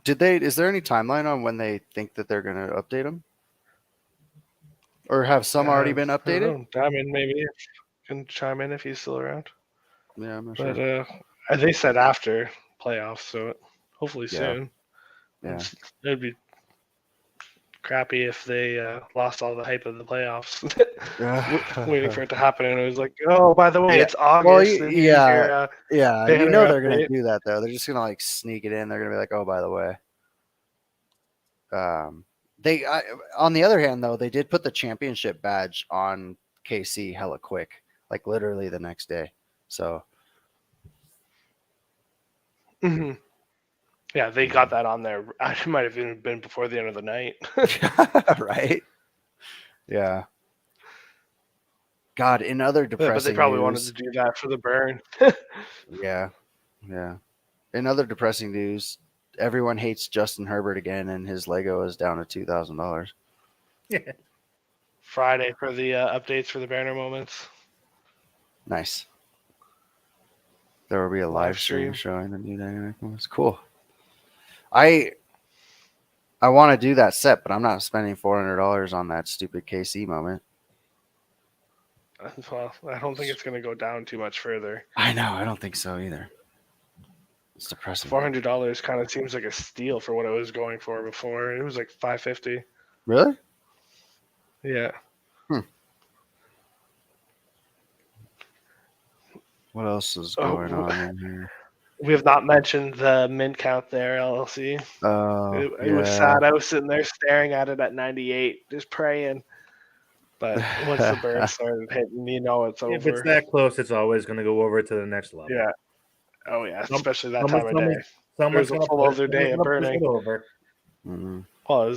S2: Is there any timeline on when they think that they're going to update them? Or have some already been
S3: I don't
S2: updated?
S3: know. Diamond maybe can chime in if he's still around.
S2: Yeah, I'm not
S3: But
S2: sure.
S3: they said after playoffs, so hopefully
S2: Yeah.
S3: soon.
S2: Yeah.
S3: It'd be crappy if they lost all the hype of the playoffs, waiting for it to happen. And it was like, oh, by the way,
S2: Yeah.
S3: it's August.
S2: Well,
S3: and here's your,
S2: yeah, you
S3: banner
S2: know they're going
S3: update.
S2: to do that, though. They're just going to like sneak it in. They're going to be like, "Oh, by the way." On the other hand, though, they did put the championship badge on KC hella quick, like literally the next day. So
S3: Mhm. Yeah, they got that on there. It might have even been before the end of the night.
S2: right? Yeah. God, in other
S3: But they
S2: depressing
S3: probably wanted
S2: news,
S3: to do that for the burn.
S2: yeah, yeah. In other depressing news, everyone hates Justin Herbert again, and his Lego is down to $2,000.
S1: Yeah.
S3: Friday for the updates for the banner moments.
S2: Nice. There will be a live stream showing the new dynamic moments. Cool. I want to do that set, but I'm not spending $400 on that stupid KC moment.
S3: Well, I don't think it's going to go down too much further.
S2: I know. I don't think so either. It's depressing.
S3: $400 kind of seems like a steal for what I was going for before. It was like $550.
S2: Really?
S3: Yeah.
S2: What else is going on in here?
S3: We have not mentioned the mint count there, LLC. It was sad. I was sitting there staring at it at 98, just praying. But once the bird started hitting, it's over.
S1: If it's that close, it's always going to go over to the next level.
S3: Yeah. Oh yeah, especially that time of day.
S1: Someone's
S3: There's a full other day of burning.
S1: Over.
S2: Mm-hmm.
S3: Well,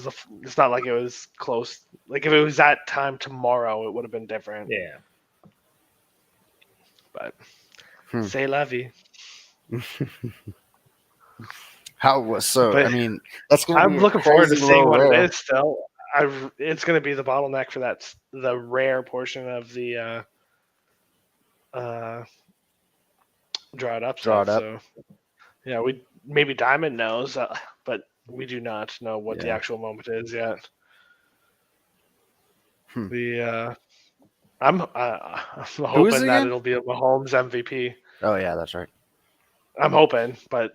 S3: it's not like it was close. Like if it was that time tomorrow, it would have been different.
S1: Yeah.
S3: But c'est la vie.
S2: I mean, that's going to be
S3: I'm looking forward to seeing what
S2: rare.
S3: it is still. It's going to be the bottleneck for the rare portion of the draw it up. So yeah, maybe Diamond knows, but we do not know what the actual moment is yet. I'm hoping that it'll be a Mahomes MVP.
S2: Oh yeah, that's right.
S3: I'm hoping, but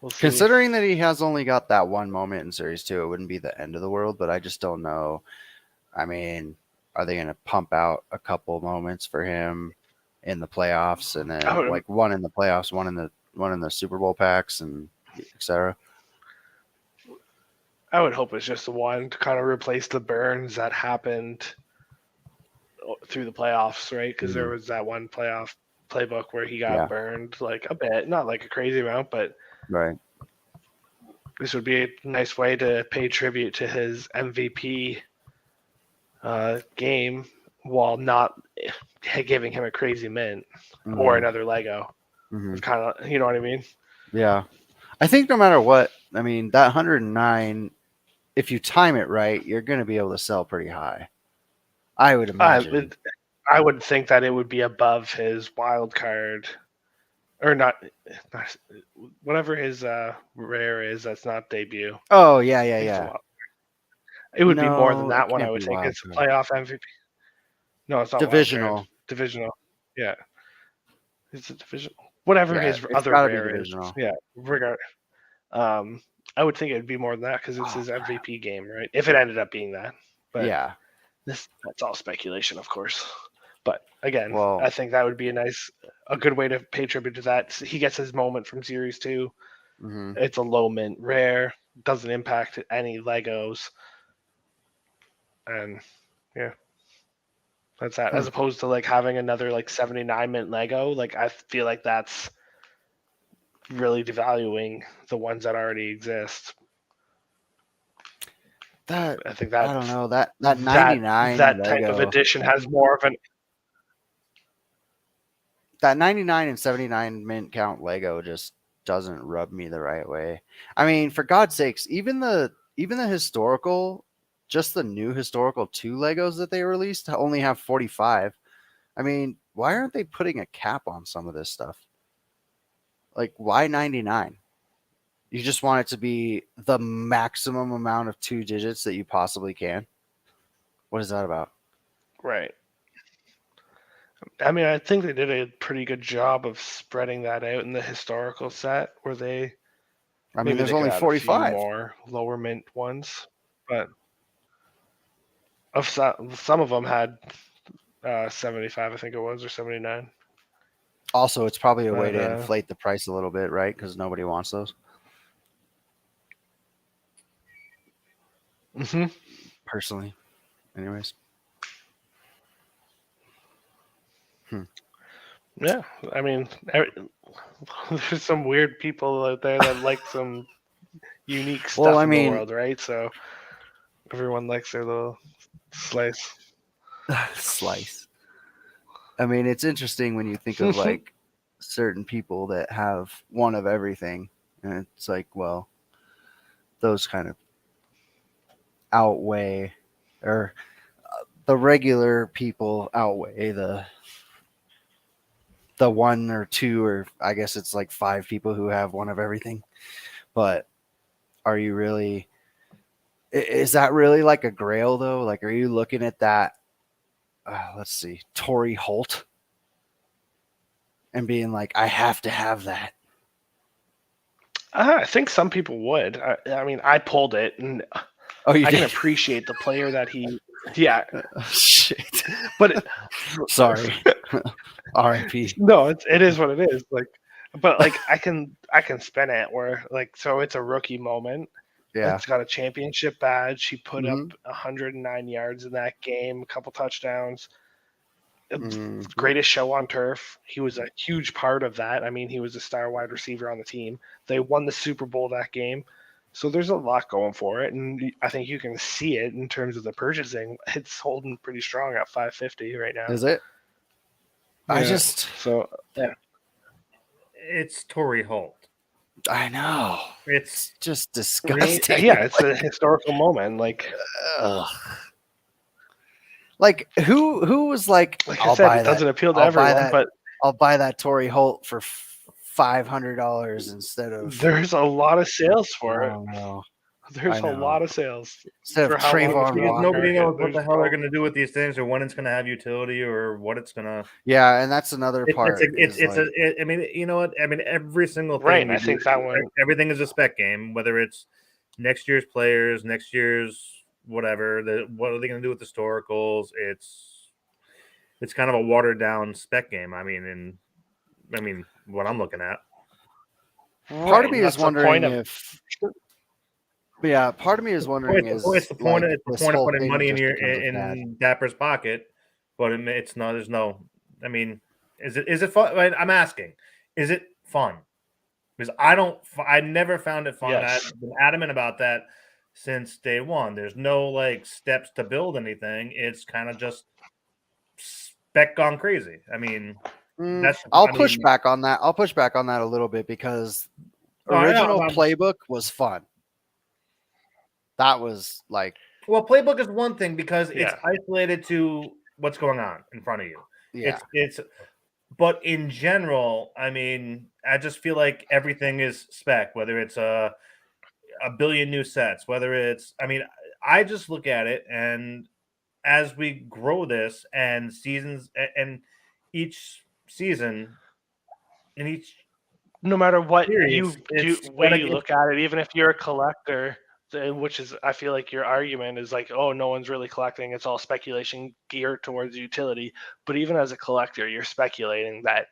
S3: we'll see.
S2: Considering that he has only got that one moment in Series 2, it wouldn't be the end of the world, but I just don't know. I mean, are they going to pump out a couple moments for him in the playoffs, and then like one in the playoffs, one in the Super Bowl packs, and etc.?
S3: I would hope it's just the one to kind of replace the burns that happened through the playoffs, right? Because there was that one playoff playbook where he got burned like a bit, not like a crazy amount, but
S2: right.
S3: This would be a nice way to pay tribute to his MVP game while not giving him a crazy mint or another Lego. It's kind of, you know what I mean?
S2: Yeah. I think no matter what, I mean, that 109, if you time it right, you're going to be able to sell pretty high. I would imagine.
S3: I would think that it would be above his wild card, or not whatever his rare is. That's not debut.
S2: Oh yeah.
S3: It would be more than that one. I would think it's a playoff MVP. No, it's not
S2: divisional.
S3: Divisional. Yeah, it's a divisional. Whatever his other rare is. Yeah, regard. I would think it would be more than that because it's his MVP game, right? If it ended up being that. But
S2: yeah.
S3: That's all speculation, of course. But again, I think that would be a good way to pay tribute to that. He gets his moment from Series 2.
S2: Mm-hmm.
S3: It's a low mint rare, doesn't impact any Legos. And yeah, that's that. As opposed to like having another like 79 mint Lego, like I feel like that's really devaluing the ones that already exist.
S2: That
S3: I think
S2: I
S3: that
S2: don't know that 99
S3: that type of
S2: Lego,
S3: edition has more of an
S2: that 99 and 79 mint count Lego just doesn't rub me the right way. I mean, for God's sakes, even the historical, just the new historical 2 Legos that they released only have 45. I mean, why aren't they putting a cap on some of this stuff? Like, why 99? You just want it to be the maximum amount of 2 digits that you possibly can. What is that about?
S3: right. I mean, I think they did a pretty good job of spreading that out in the historical set, where they
S2: I mean,
S3: maybe
S2: there's
S3: they could
S2: only
S3: add a few
S2: 45.
S3: more lower mint ones, but of some of them had 75, I think it was, or 79.
S2: Also, it's probably a way
S3: But,
S2: to inflate the price a little bit, right? Because nobody wants those.
S3: hmm
S2: Personally, anyways.
S3: Yeah, I mean, there's some weird people out there that like some unique stuff
S2: Well, I
S3: in
S2: mean-
S3: the world, right? So everyone likes their little slice.
S2: Slice. I mean, it's interesting when you think of like certain people that have one of everything, and it's like, well, those kind of outweigh, or the regular people outweigh the 1 or 2, or I guess it's like 5 people who have one of everything. But are you really? Is that really like a grail though? Like, are you looking at that? Let's see, Torrey Holt, and being like, I have to have that.
S3: I think some people would. I mean, I pulled it, and
S2: Oh, you
S3: I can
S2: did?
S3: appreciate the player that he. Yeah,
S2: Shit.
S3: but
S2: Sorry. R.I.P.
S3: no, it is what it is. Like, but like I can spin it where like so it's a rookie moment.
S2: Yeah.
S3: It's got a championship badge. He put up
S2: Mhm.
S3: 109 yards in that game, a couple touchdowns.
S2: Mhm.
S3: Greatest show on turf. He was a huge part of that. I mean, he was a star wide receiver on the team. They won the Super Bowl that game. So there's a lot going for it, and I think you can see it in terms of the purchasing. It's holding pretty strong at 550 right now.
S2: Is it? I
S3: Yeah.
S2: just,
S3: So yeah,
S1: It's Torrey Holt.
S2: I know.
S1: It's
S2: Just disgusting.
S3: yeah, it's a historical moment. Like
S2: Ugh. Like, who was like,
S3: I
S2: I'll
S3: said,
S2: buy
S3: it doesn't
S2: that.
S3: appeal to
S2: I'll buy
S3: everyone,
S2: that.
S3: but
S2: I'll buy that Torrey Holt for $500 instead of
S3: there's a lot of sales
S2: I
S3: for it.
S2: don't know.
S3: There's
S2: I
S3: a
S2: know.
S3: lot of sales
S2: Instead
S3: for
S2: of
S3: how long it's
S2: Trayvon
S3: been on
S1: because
S3: the
S2: Walker.
S1: nobody
S3: market.
S1: knows what the
S3: There's
S1: hell they're
S3: no-
S1: going to do with these things, or when it's going to have utility, or what it's going to.
S2: Yeah, and that's another part.
S1: I mean, you know what? I mean, every single thing.
S3: Right,
S1: we
S3: I think
S1: do,
S3: that one-
S1: everything is a spec game. Whether it's next year's players, next year's whatever. What are they going to do with historicals? It's kind of a watered down spec game. I mean, what I'm looking at.
S2: part of me
S3: That's
S2: is
S3: the
S2: wondering
S3: point of-
S2: if. Yeah, part of me is wondering
S1: It's
S2: is
S1: the point.
S2: like,
S1: It's the
S2: this
S1: point of
S2: whole
S1: putting
S2: thing
S1: money in
S2: just
S1: your
S2: becomes a fad.
S1: in Dapper's pocket, but it's not. There's no. I mean, is it fun? I'm asking, is it fun? Because I never found it fun.
S3: Yes.
S1: I've been adamant about that since day one. There's no like steps to build anything. It's kind of just spec gone crazy. I mean,
S2: I'll push back on that. I'll push back on that a little bit because original playbook was fun. That was like,
S1: well, playbook is one thing because it's
S3: Yeah.
S1: isolated to what's going on in front of you.
S2: yeah,
S1: But in general, I mean, I just feel like everything is spec, whether it's a billion new sets, whether it's, I mean, I just look at it, and as we grow this and seasons and each season in each
S3: no matter what
S1: series,
S3: you do,
S1: it's
S3: way
S1: gotta
S3: you
S1: get-
S3: look at it, even if you're a collector, which is I feel like your argument is like, oh, no one's really collecting, it's all speculation geared towards utility. But even as a collector, you're speculating that,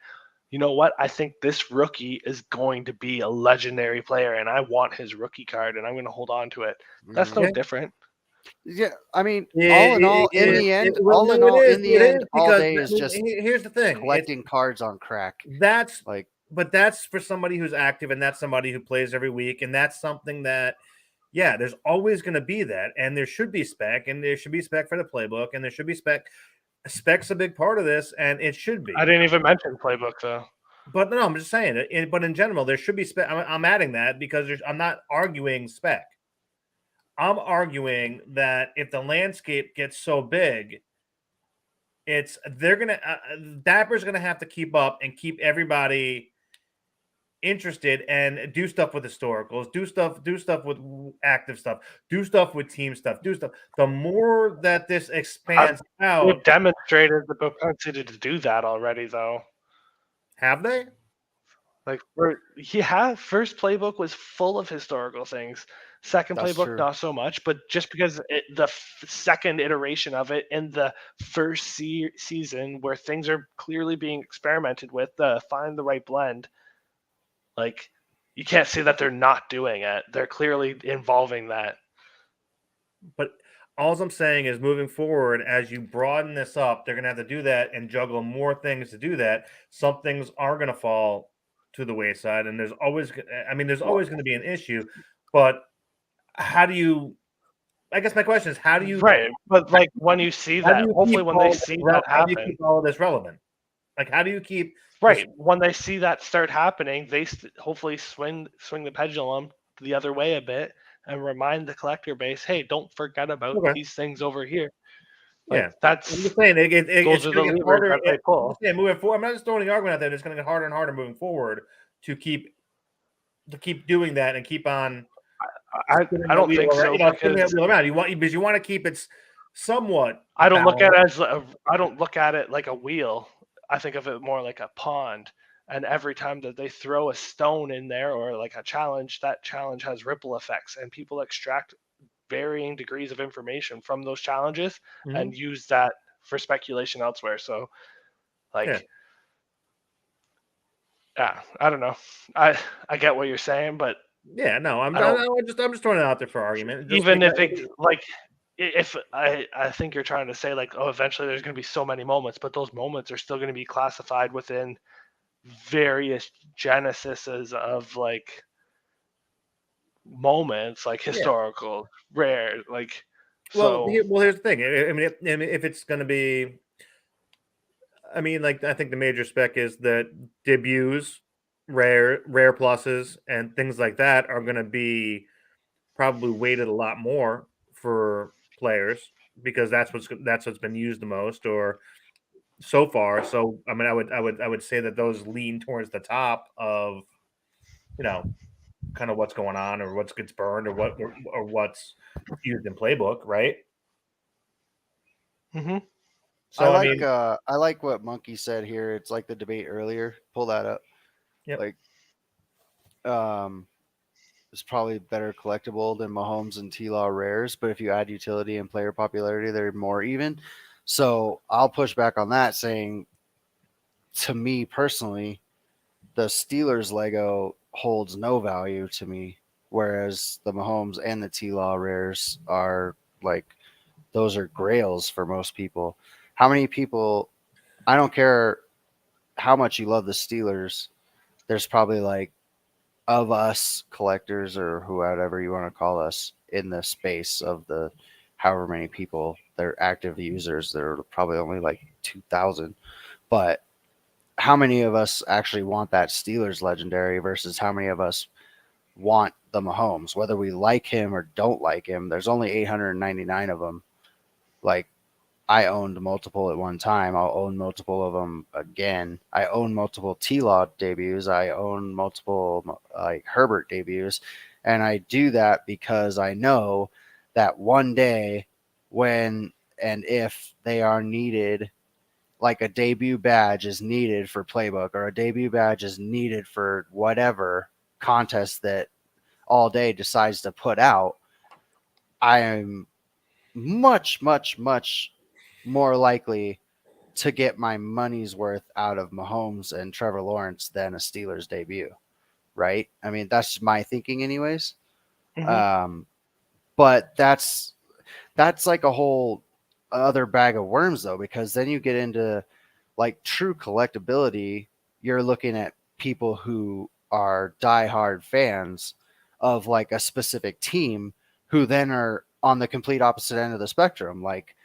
S3: you know what, I think this rookie is going to be a legendary player, and I want his rookie card, and I'm going to hold on to it. That's no
S1: Yeah.
S3: different.
S2: yeah. I mean,
S1: Yeah,
S2: all in all, in the end, all day is just
S1: here's the thing.
S2: collecting cards on crack.
S1: That's
S2: Like,
S1: but that's for somebody who's active, and that's somebody who plays every week, and that's something that Yeah, there's always going to be that, and there should be spec, and there should be spec for the playbook, and there should be spec. Spec's a big part of this, and it should be.
S3: I didn't even mention playbook though.
S1: But no, I'm just saying. But in general, there should be spec. I'm adding that because I'm not arguing spec. I'm arguing that if the landscape gets so big, Dapper's gonna have to keep up and keep everybody interested and do stuff with historicals, do stuff with active stuff, do stuff with team stuff, do stuff. The more that this expands out,
S3: We've demonstrated the propensity to do that already, though.
S1: Have they?
S3: Like, first playbook was full of historical things. Second
S2: That's
S3: playbook,
S2: true.
S3: not so much. But just because the second iteration of it in the first season, where things are clearly being experimented with, find the right blend. Like, you can't say that they're not doing it. They're clearly involving that.
S1: But all I'm saying is, moving forward, as you broaden this up, they're going to have to do that and juggle more things to do that. Some things are going to fall to the wayside, and there's always going to be an issue. But how do you? I guess my question is, how do you?
S3: Right, but like when you see that, hopefully when they see that
S1: how do
S3: happen,
S1: you keep all of this relevant? Like, how do you keep?
S3: Right, when they see that start happening, they hopefully swing the pendulum the other way a bit and remind the collector base, hey, don't forget about these things over here. Like,
S1: Yeah,
S3: that's.
S1: I'm just saying
S3: those are the levers
S1: harder.
S3: that they pull.
S1: Yeah, moving forward. I'm not just throwing the argument out there. It's going to get harder and harder moving forward to keep doing that and keep on.
S3: I don't think so.
S1: Because you want to keep it somewhat.
S3: I don't look at it like a wheel. I think of it more like a pond. And every time that they throw a stone in there or like a challenge, that challenge has ripple effects, and people extract varying degrees of information from those challenges and use that for speculation elsewhere. So, like, yeah, I don't know. I get what you're saying, but
S1: yeah, no, I'm just throwing it out there for argument.
S3: Even if I think you're trying to say, like, oh, eventually there's going to be so many moments, but those moments are still going to be classified within various genesises of like moments, like historical, rare, like.
S1: Well, here's the thing. I mean, if it's going to be, I mean, like, I think the major spec is that debuts, rare pluses, and things like that are going to be probably weighted a lot more for players because that's what's been used the most or so far. So I mean, I would say that those lean towards the top of, kind of what's going on or what gets burned or what's used in playbook, right?
S3: Mm-hmm.
S2: So I like what Monkey said here. It's like the debate earlier. Pull that up.
S1: Yep.
S2: Like, it's probably better collectible than Mahomes and T-Law rares, but if you add utility and player popularity, they're more even. So I'll push back on that, saying, to me personally, the Steelers Lego holds no value to me, whereas the Mahomes and the T-Law rares are like, those are grails for most people. How many people, I don't care how much you love the Steelers, there's probably like, of us collectors or whoever you want to call us in the space of the however many people, they're active users, there are probably only like 2,000. But how many of us actually want that Steelers legendary versus how many of us want the Mahomes, whether we like him or don't like him? There's only 899 of them. Like, I owned multiple at one time. I'll own multiple of them again. I own multiple T-Law debuts. I own multiple like Herbert debuts. And I do that because I know that one day when and if they are needed, like a debut badge is needed for playbook or a debut badge is needed for whatever contest that All Day decides to put out, I am much, much, much more likely to get my money's worth out of Mahomes and Trevor Lawrence than a Steelers debut, right? I mean, that's my thinking anyways.
S3: Mm-hmm.
S2: But that's like a whole other bag of worms though, because then you get into like true collectability. You're looking at people who are diehard fans of like a specific team who then are on the complete opposite end of the spectrum. Like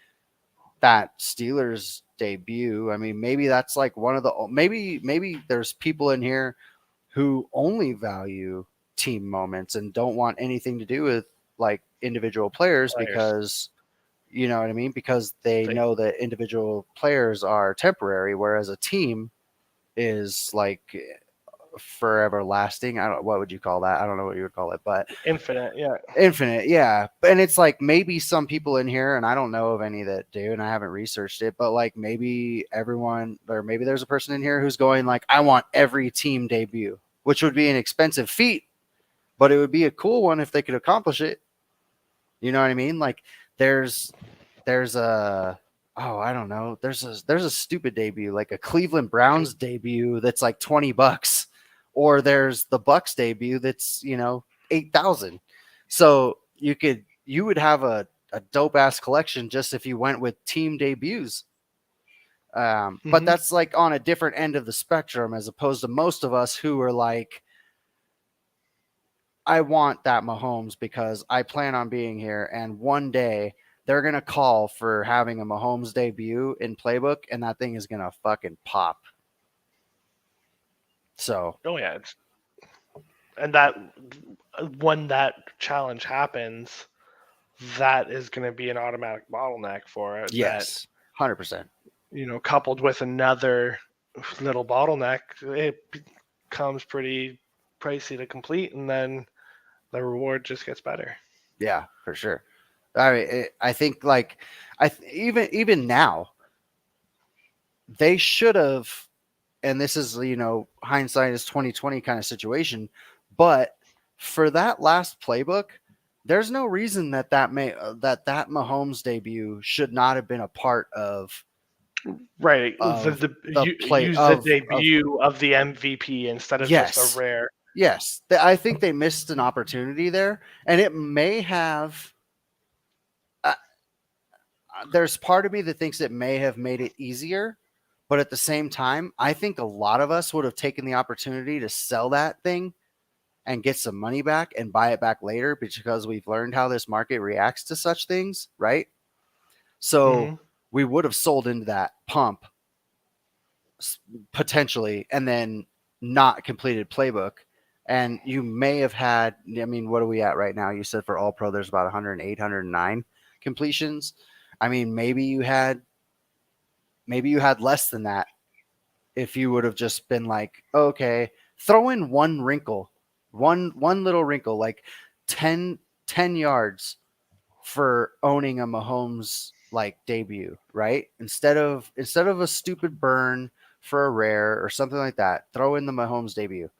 S2: that Steelers debut. I mean, maybe that's like one of the maybe there's people in here who only value team moments and don't want anything to do with like individual players because you know what I mean? Because they know that individual players are temporary, whereas a team is like forever lasting. What would you call that? I don't know what you would call it, but
S3: infinite,
S2: yeah. And it's like maybe some people in here, and I don't know of any that do, and I haven't researched it, but like maybe everyone, or maybe there's a person in here who's going like, I want every team debut, which would be an expensive feat, but it would be a cool one if they could accomplish it. You know what I mean? Like there's a I don't know. There's a stupid debut, like a Cleveland Browns debut that's like $20, or there's the Bucks debut that's, you know, 8,000. So you would have a dope ass collection just if you went with team debuts. But that's like on a different end of the spectrum as opposed to most of us who are like, I want that Mahomes because I plan on being here, and one day they're going to call for having a Mahomes debut in Playbook, and that thing is going to fucking pop. So.
S3: Oh, yeah. And that when that challenge happens, that is going to be an automatic bottleneck for it.
S2: Yes, 100%.
S3: You know, coupled with another little bottleneck, it becomes pretty pricey to complete, and then the reward just gets better.
S2: Yeah, for sure. I mean, I think like even now they should have, and this is, you know, hindsight is 2020 kind of situation, but for that last Playbook, there's no reason that Mahomes debut should not have been a part of
S3: the debut of the MVP instead of just a rare.
S2: Yes, I think they missed an opportunity there, and it may have. There's part of me that thinks it may have made it easier, but at the same time, I think a lot of us would have taken the opportunity to sell that thing and get some money back and buy it back later because we've learned how this market reacts to such things, right? So we would have sold into that pump potentially and then not completed Playbook. And you may have had, I mean, what are we at right now? You said for All Pro, there's about 108, 109 completions. I mean, maybe you had less than that if you would have just been like, okay, throw in one wrinkle, one little wrinkle, like 10 yards for owning a Mahomes like debut, right? Instead of a stupid burn for a rare or something like that, throw in the Mahomes debut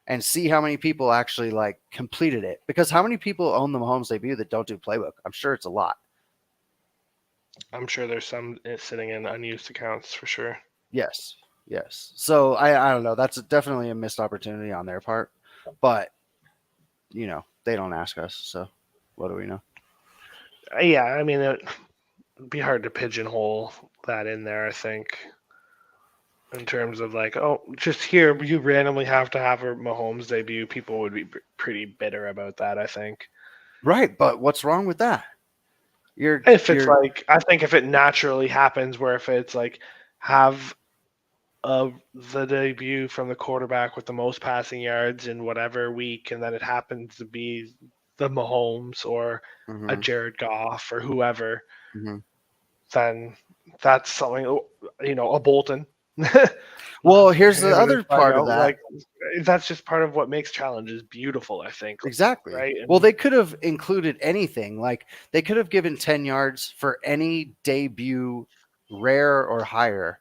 S2: and see how many people actually like completed it. Because how many people own the Mahomes debut that don't do Playbook? I'm sure it's a lot.
S3: I'm sure there's some sitting in unused accounts for sure.
S2: Yes. So I don't know. That's definitely a missed opportunity on their part, but you know, they don't ask us. So what do we know?
S3: Yeah. I mean, it'd be hard to pigeonhole that in there, I think, in terms of like, oh, just here, you randomly have to have a Mahomes debut. People would be pretty bitter about that, I think.
S2: Right. But what's wrong with that?
S3: I think if it naturally happens, where if it's like have the debut from the quarterback with the most passing yards in whatever week, and then it happens to be the Mahomes or a Jared Goff or whoever, then that's something, you know, a Bolton.
S2: Well, here's the other part of that.
S3: Like, that's just part of what makes challenges beautiful, I think.
S2: Exactly.
S3: Right.
S2: Well, they could have included anything. Like they could have given 10 yards for any debut, rare or higher,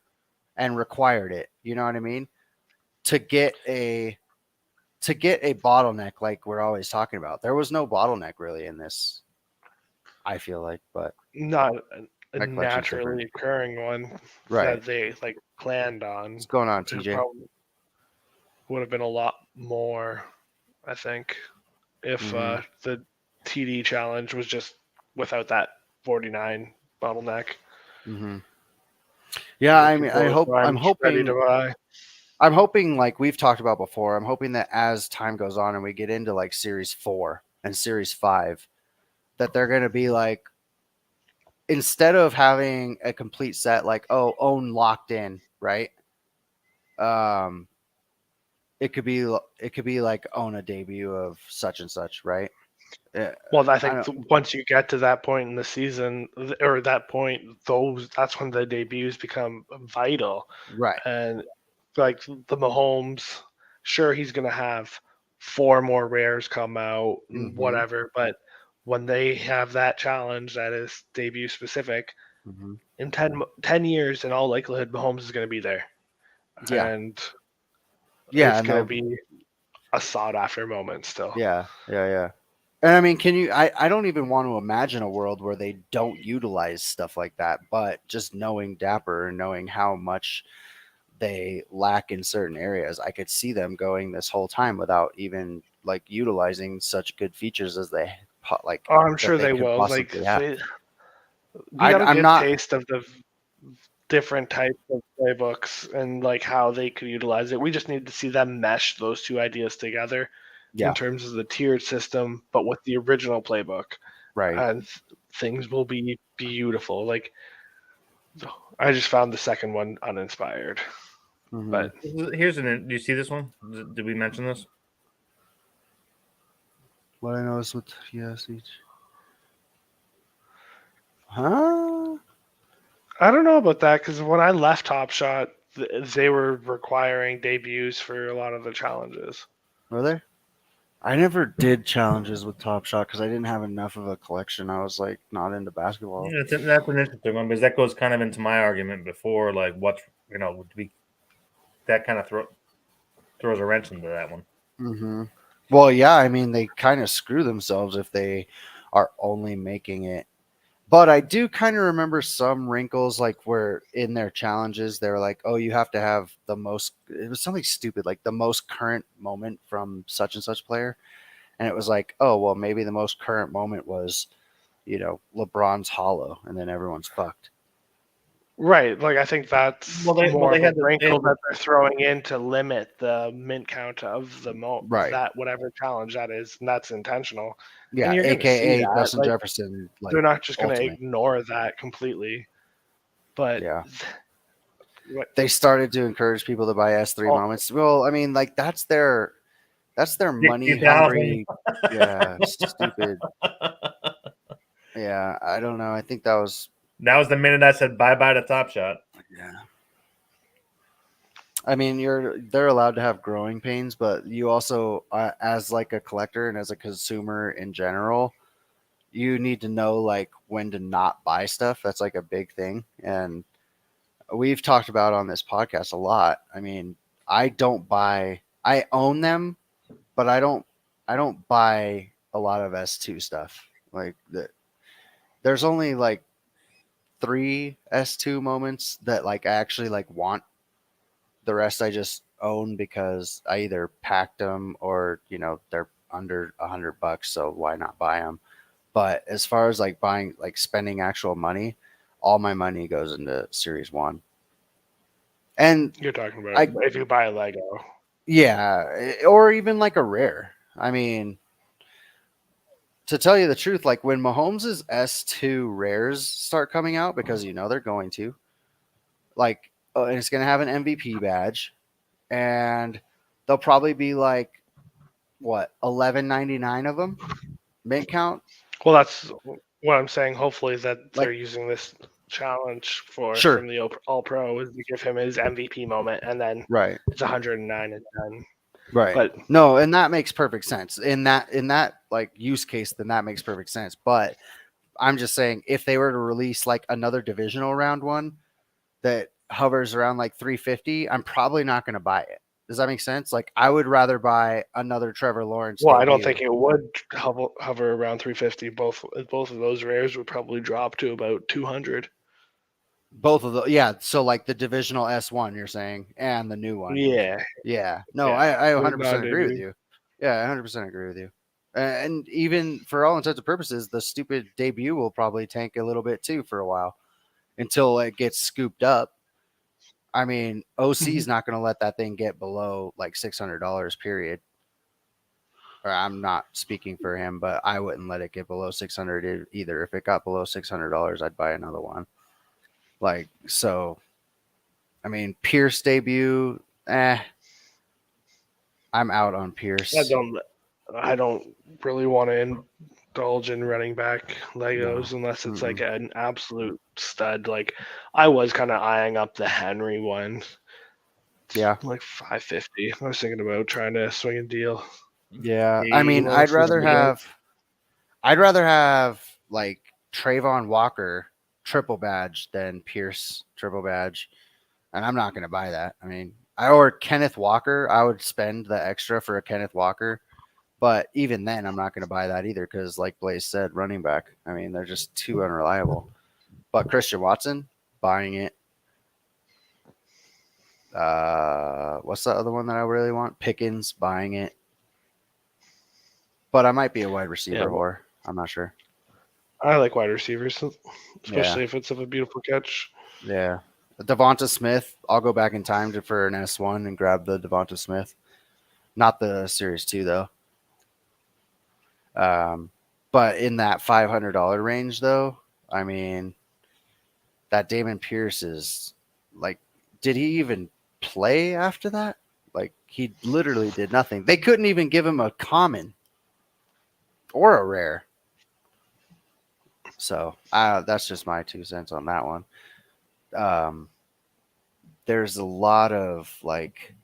S2: and required it. You know what I mean? To get a bottleneck like we're always talking about. There was no bottleneck really in this, I feel like, but
S3: not a naturally occurring one that they like planned on.
S2: What's going on, TJ?
S3: Would have been a lot more, I think, if the TD challenge was just without that 49 bottleneck.
S2: Yeah, I mean, I'm hoping like we've talked about before, I'm hoping that as time goes on and we get into like Series 4 and Series 5, that they're going to be like, instead of having a complete set, like, oh, own locked in, right? It could be like own a debut of such and such, right?
S3: Well, I
S2: I
S3: think
S2: don't,
S3: once you get to that point in the season, or that point, that's when the debuts become vital.
S2: right.
S3: And like the Mahomes, sure, he's going to have 4 more rares come out, and
S2: Mm-hmm.
S3: whatever. But when they have that challenge that is debut specific,
S2: Mm-hmm.
S3: in 10 years, in all likelihood, Mahomes is going to be there.
S2: Yeah.
S3: And
S2: Yeah.
S3: it's going to
S2: No.
S3: be a sought after moment still.
S2: Yeah. Yeah. And I mean, I don't even want to imagine a world where they don't utilize stuff like that, but just knowing Dapper and knowing how much they lack in certain areas, I could see them going this whole time without even like utilizing such good features as they like
S3: Oh, I'm
S2: that
S3: sure they
S2: could
S3: will. Like,
S2: possibly have.
S3: we got a
S2: I'm
S3: good
S2: not.
S3: taste of the different types of playbooks and like how they could utilize it. We just need to see them mesh those two ideas together in
S2: Yeah.
S3: terms of the tiered system, but with the original playbook,
S2: Right.
S3: and things will be beautiful. Like, I just found the second one uninspired,
S2: Mhm.
S3: but
S1: Here's do you see this one? Did we mention this?
S2: What I noticed with each. Huh?
S3: I don't know about that because when I left Top Shot, they were requiring debuts for a lot of the challenges.
S2: Were they? I never did challenges with Top Shot because I didn't have enough of a collection. I was like not into basketball.
S1: Yeah, that's an interesting one because that goes kind of into my argument before, like what's would be that kind of throws a wrench into that one.
S2: Mm-hmm. Well, yeah, I mean they kind of screw themselves if they are only making it. But I do kind of remember some wrinkles, like where in their challenges they were like, "Oh, you have to have the most." It was something stupid, like the most current moment from such and such player, and it was like, "Oh, well, maybe the most current moment was, LeBron's hollow," and then everyone's fucked.
S3: Right, like I think that's
S1: Well,
S3: more
S1: they
S3: of a
S1: had
S3: wrinkle that they're throwing in to limit the mint count of the
S2: Right.
S3: that whatever challenge that is, and that's intentional. And
S2: Yeah,
S3: you're going to see
S2: AKA
S3: that.
S2: Justin
S3: Like,
S2: Jefferson. Like
S3: they're not just going to
S2: ultimate.
S3: ignore that completely. But
S2: Yeah.
S3: what,
S2: They started to encourage people to buy S3 moments. Well, I mean, like that's their money
S1: 60,000.
S2: hungry. Yeah, stupid. Yeah, I don't know. I think that was
S1: That was the minute I said bye bye to Top Shot.
S2: yeah. I mean, they're allowed to have growing pains, but you also, as like a collector and as a consumer in general, you need to know like when to not buy stuff. That's like a big thing, and we've talked about on this podcast a lot. I mean, I don't buy. I own them, but I don't buy a lot of S2 stuff. Like there's only like 3 S2 moments that like I actually like want. The rest I just own because I either packed them or they're under $100, so why not buy them? But as far as like buying, like spending actual money, all my money goes into Series 1. And
S3: you're talking about if you buy a Lego.
S2: yeah, or even like a rare. I mean, to tell you the truth, like when Mahomes' S2 rares start coming out, because they're going to, like, and it's going to have an MVP badge, and they'll probably be like, what, $11.99 of them mint count.
S3: Well, that's what I'm saying. Hopefully that
S2: Like,
S3: they're using this challenge from
S2: sure,
S3: the All Pro is to give him his MVP moment, and then
S2: right.
S3: it's 109 and 10.
S2: Right.
S3: But
S2: no, and that makes perfect sense. In that like use case, then that makes perfect sense. But I'm just saying if they were to release like another divisional round one that hovers around like 350, I'm probably not going to buy it. Does that make sense? Like I would rather buy another Trevor Lawrence.
S3: well, I don't
S2: debut.
S3: think it would hover around 350. Both of those rares would probably drop to about 200.
S2: Both of those, yeah. So like the divisional S1, you're saying, and the new one.
S3: Yeah.
S2: Yeah. No,
S3: Yeah.
S2: I 100% agree with you. Yeah, I 100% agree with you. And even for all intents and purposes, the stupid debut will probably tank a little bit too for a while until it gets scooped up. I mean, OC is not going to let that thing get below like $600, period. or I'm not speaking for him, but I wouldn't let it get below 600 either. If it got below $600, I'd buy another one. Like, so, I mean, Pierce debut, I'm out on Pierce.
S3: I don't really want to indulge in running back Legos unless it's like an absolute stud. Like I was kind of eyeing up the Henry one.
S2: Yeah.
S3: Like $550. I was thinking about trying to swing a deal.
S2: Yeah. I mean, I'd rather have like Trayvon Walker triple badge than Pierce triple badge. And I'm not going to buy that. I mean, or Kenneth Walker, I would spend the extra for a Kenneth Walker. But even then, I'm not going to buy that either because, like Blaze said, running back. I mean, they're just too unreliable. But Christian Watson, buying it. What's the other one that I really want? Pickens, buying it. But I might be a wide receiver whore. I'm not sure.
S3: I like wide receivers, especially if it's of a beautiful catch.
S2: Yeah. Devonta Smith, I'll go back in time for an S1 and grab the Devonta Smith. Not the Series 2, though. But in that $500 range, though, I mean, that Dameon Pierce is like, did he even play after that? Like, he literally did nothing. They couldn't even give him a common or a rare. So that's just my 2 cents on that one. There's a lot of like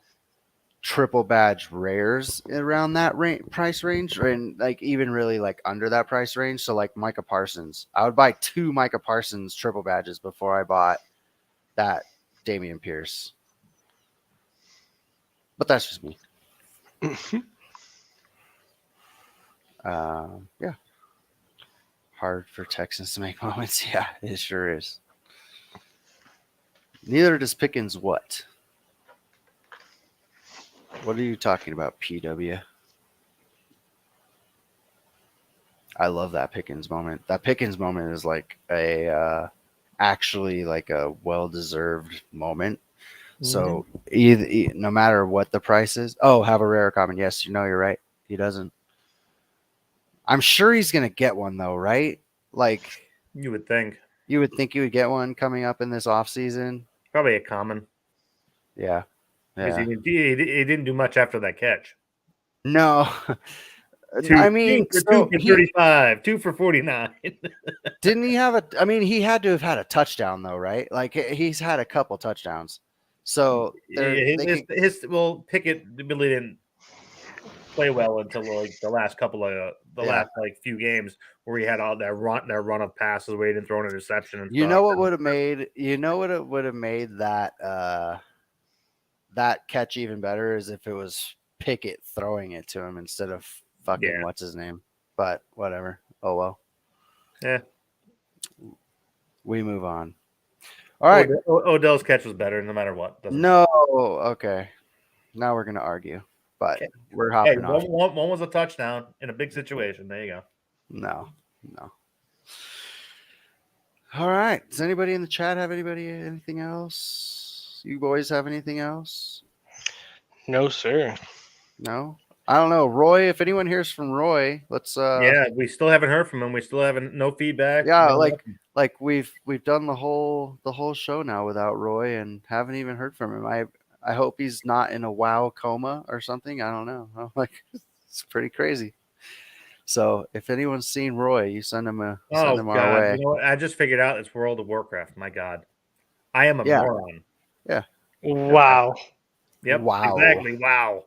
S2: triple badge rares around that price range, and like even really like under that price range. So like Micah Parsons, I would buy 2 Micah Parsons triple badges before I bought that Dameon Pierce. But that's just me. Yeah. Hard for Texans to make moments. Yeah, it sure is. Neither does Pickens what? What are you talking about, PW? I love that Pickens moment. That Pickens moment is like actually like a well-deserved moment. Mm-hmm. So no matter what the price is, have a rare common. Yes, you're right. He doesn't. I'm sure he's gonna get one though, right? Like
S1: you would think.
S2: You would think you would get one coming up in this off season.
S1: Probably a common.
S2: Yeah.
S1: He didn't do much after that catch.
S2: No.
S1: 2 for 35, 2 for 49.
S2: Didn't he have he had to have had a touchdown though, right? Like he's had a couple touchdowns. So
S1: Pickett really didn't play well until like the last couple of last like few games where he had all that run of passes where he didn't throw an interception and
S2: stuff. What would have made that that catch even better is if it was Pickett throwing it to him instead of fucking what's his name. But whatever. Oh well.
S1: Yeah.
S2: We move on. All right.
S1: Odell's catch was better no matter what.
S2: Okay. Now we're gonna argue. But we're hopping off.
S1: One was a touchdown in a big situation. There you go.
S2: No. All right. Does anybody in the chat have anything else? You boys have anything else?
S3: No, sir.
S2: No? I don't know. Roy, if anyone hears from Roy, let's
S1: we still haven't heard from him. We still haven't no feedback.
S2: Yeah, like we've done the whole show now without Roy and haven't even heard from him. I hope he's not in a WoW coma or something. I don't know. It's pretty crazy. So if anyone's seen Roy, you send him our way.
S1: You know what? I just figured out it's World of Warcraft. My God, I am a moron.
S2: Yeah.
S3: Wow.
S1: Yep. Wow. Exactly. Wow.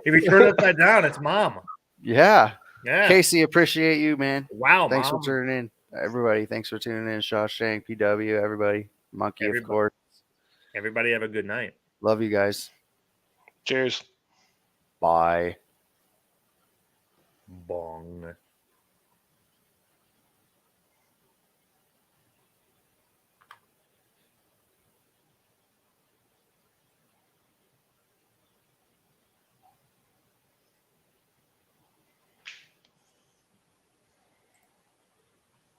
S1: If you turn it upside down, it's Mom.
S2: Yeah. Casey, appreciate you, man.
S1: Wow.
S2: Thanks for tuning in, everybody. Thanks for tuning in, Shawshank, PW, everybody, Monkey, of course.
S1: Everybody have a good night.
S2: Love you guys.
S3: Cheers.
S2: Bye.
S1: Bong.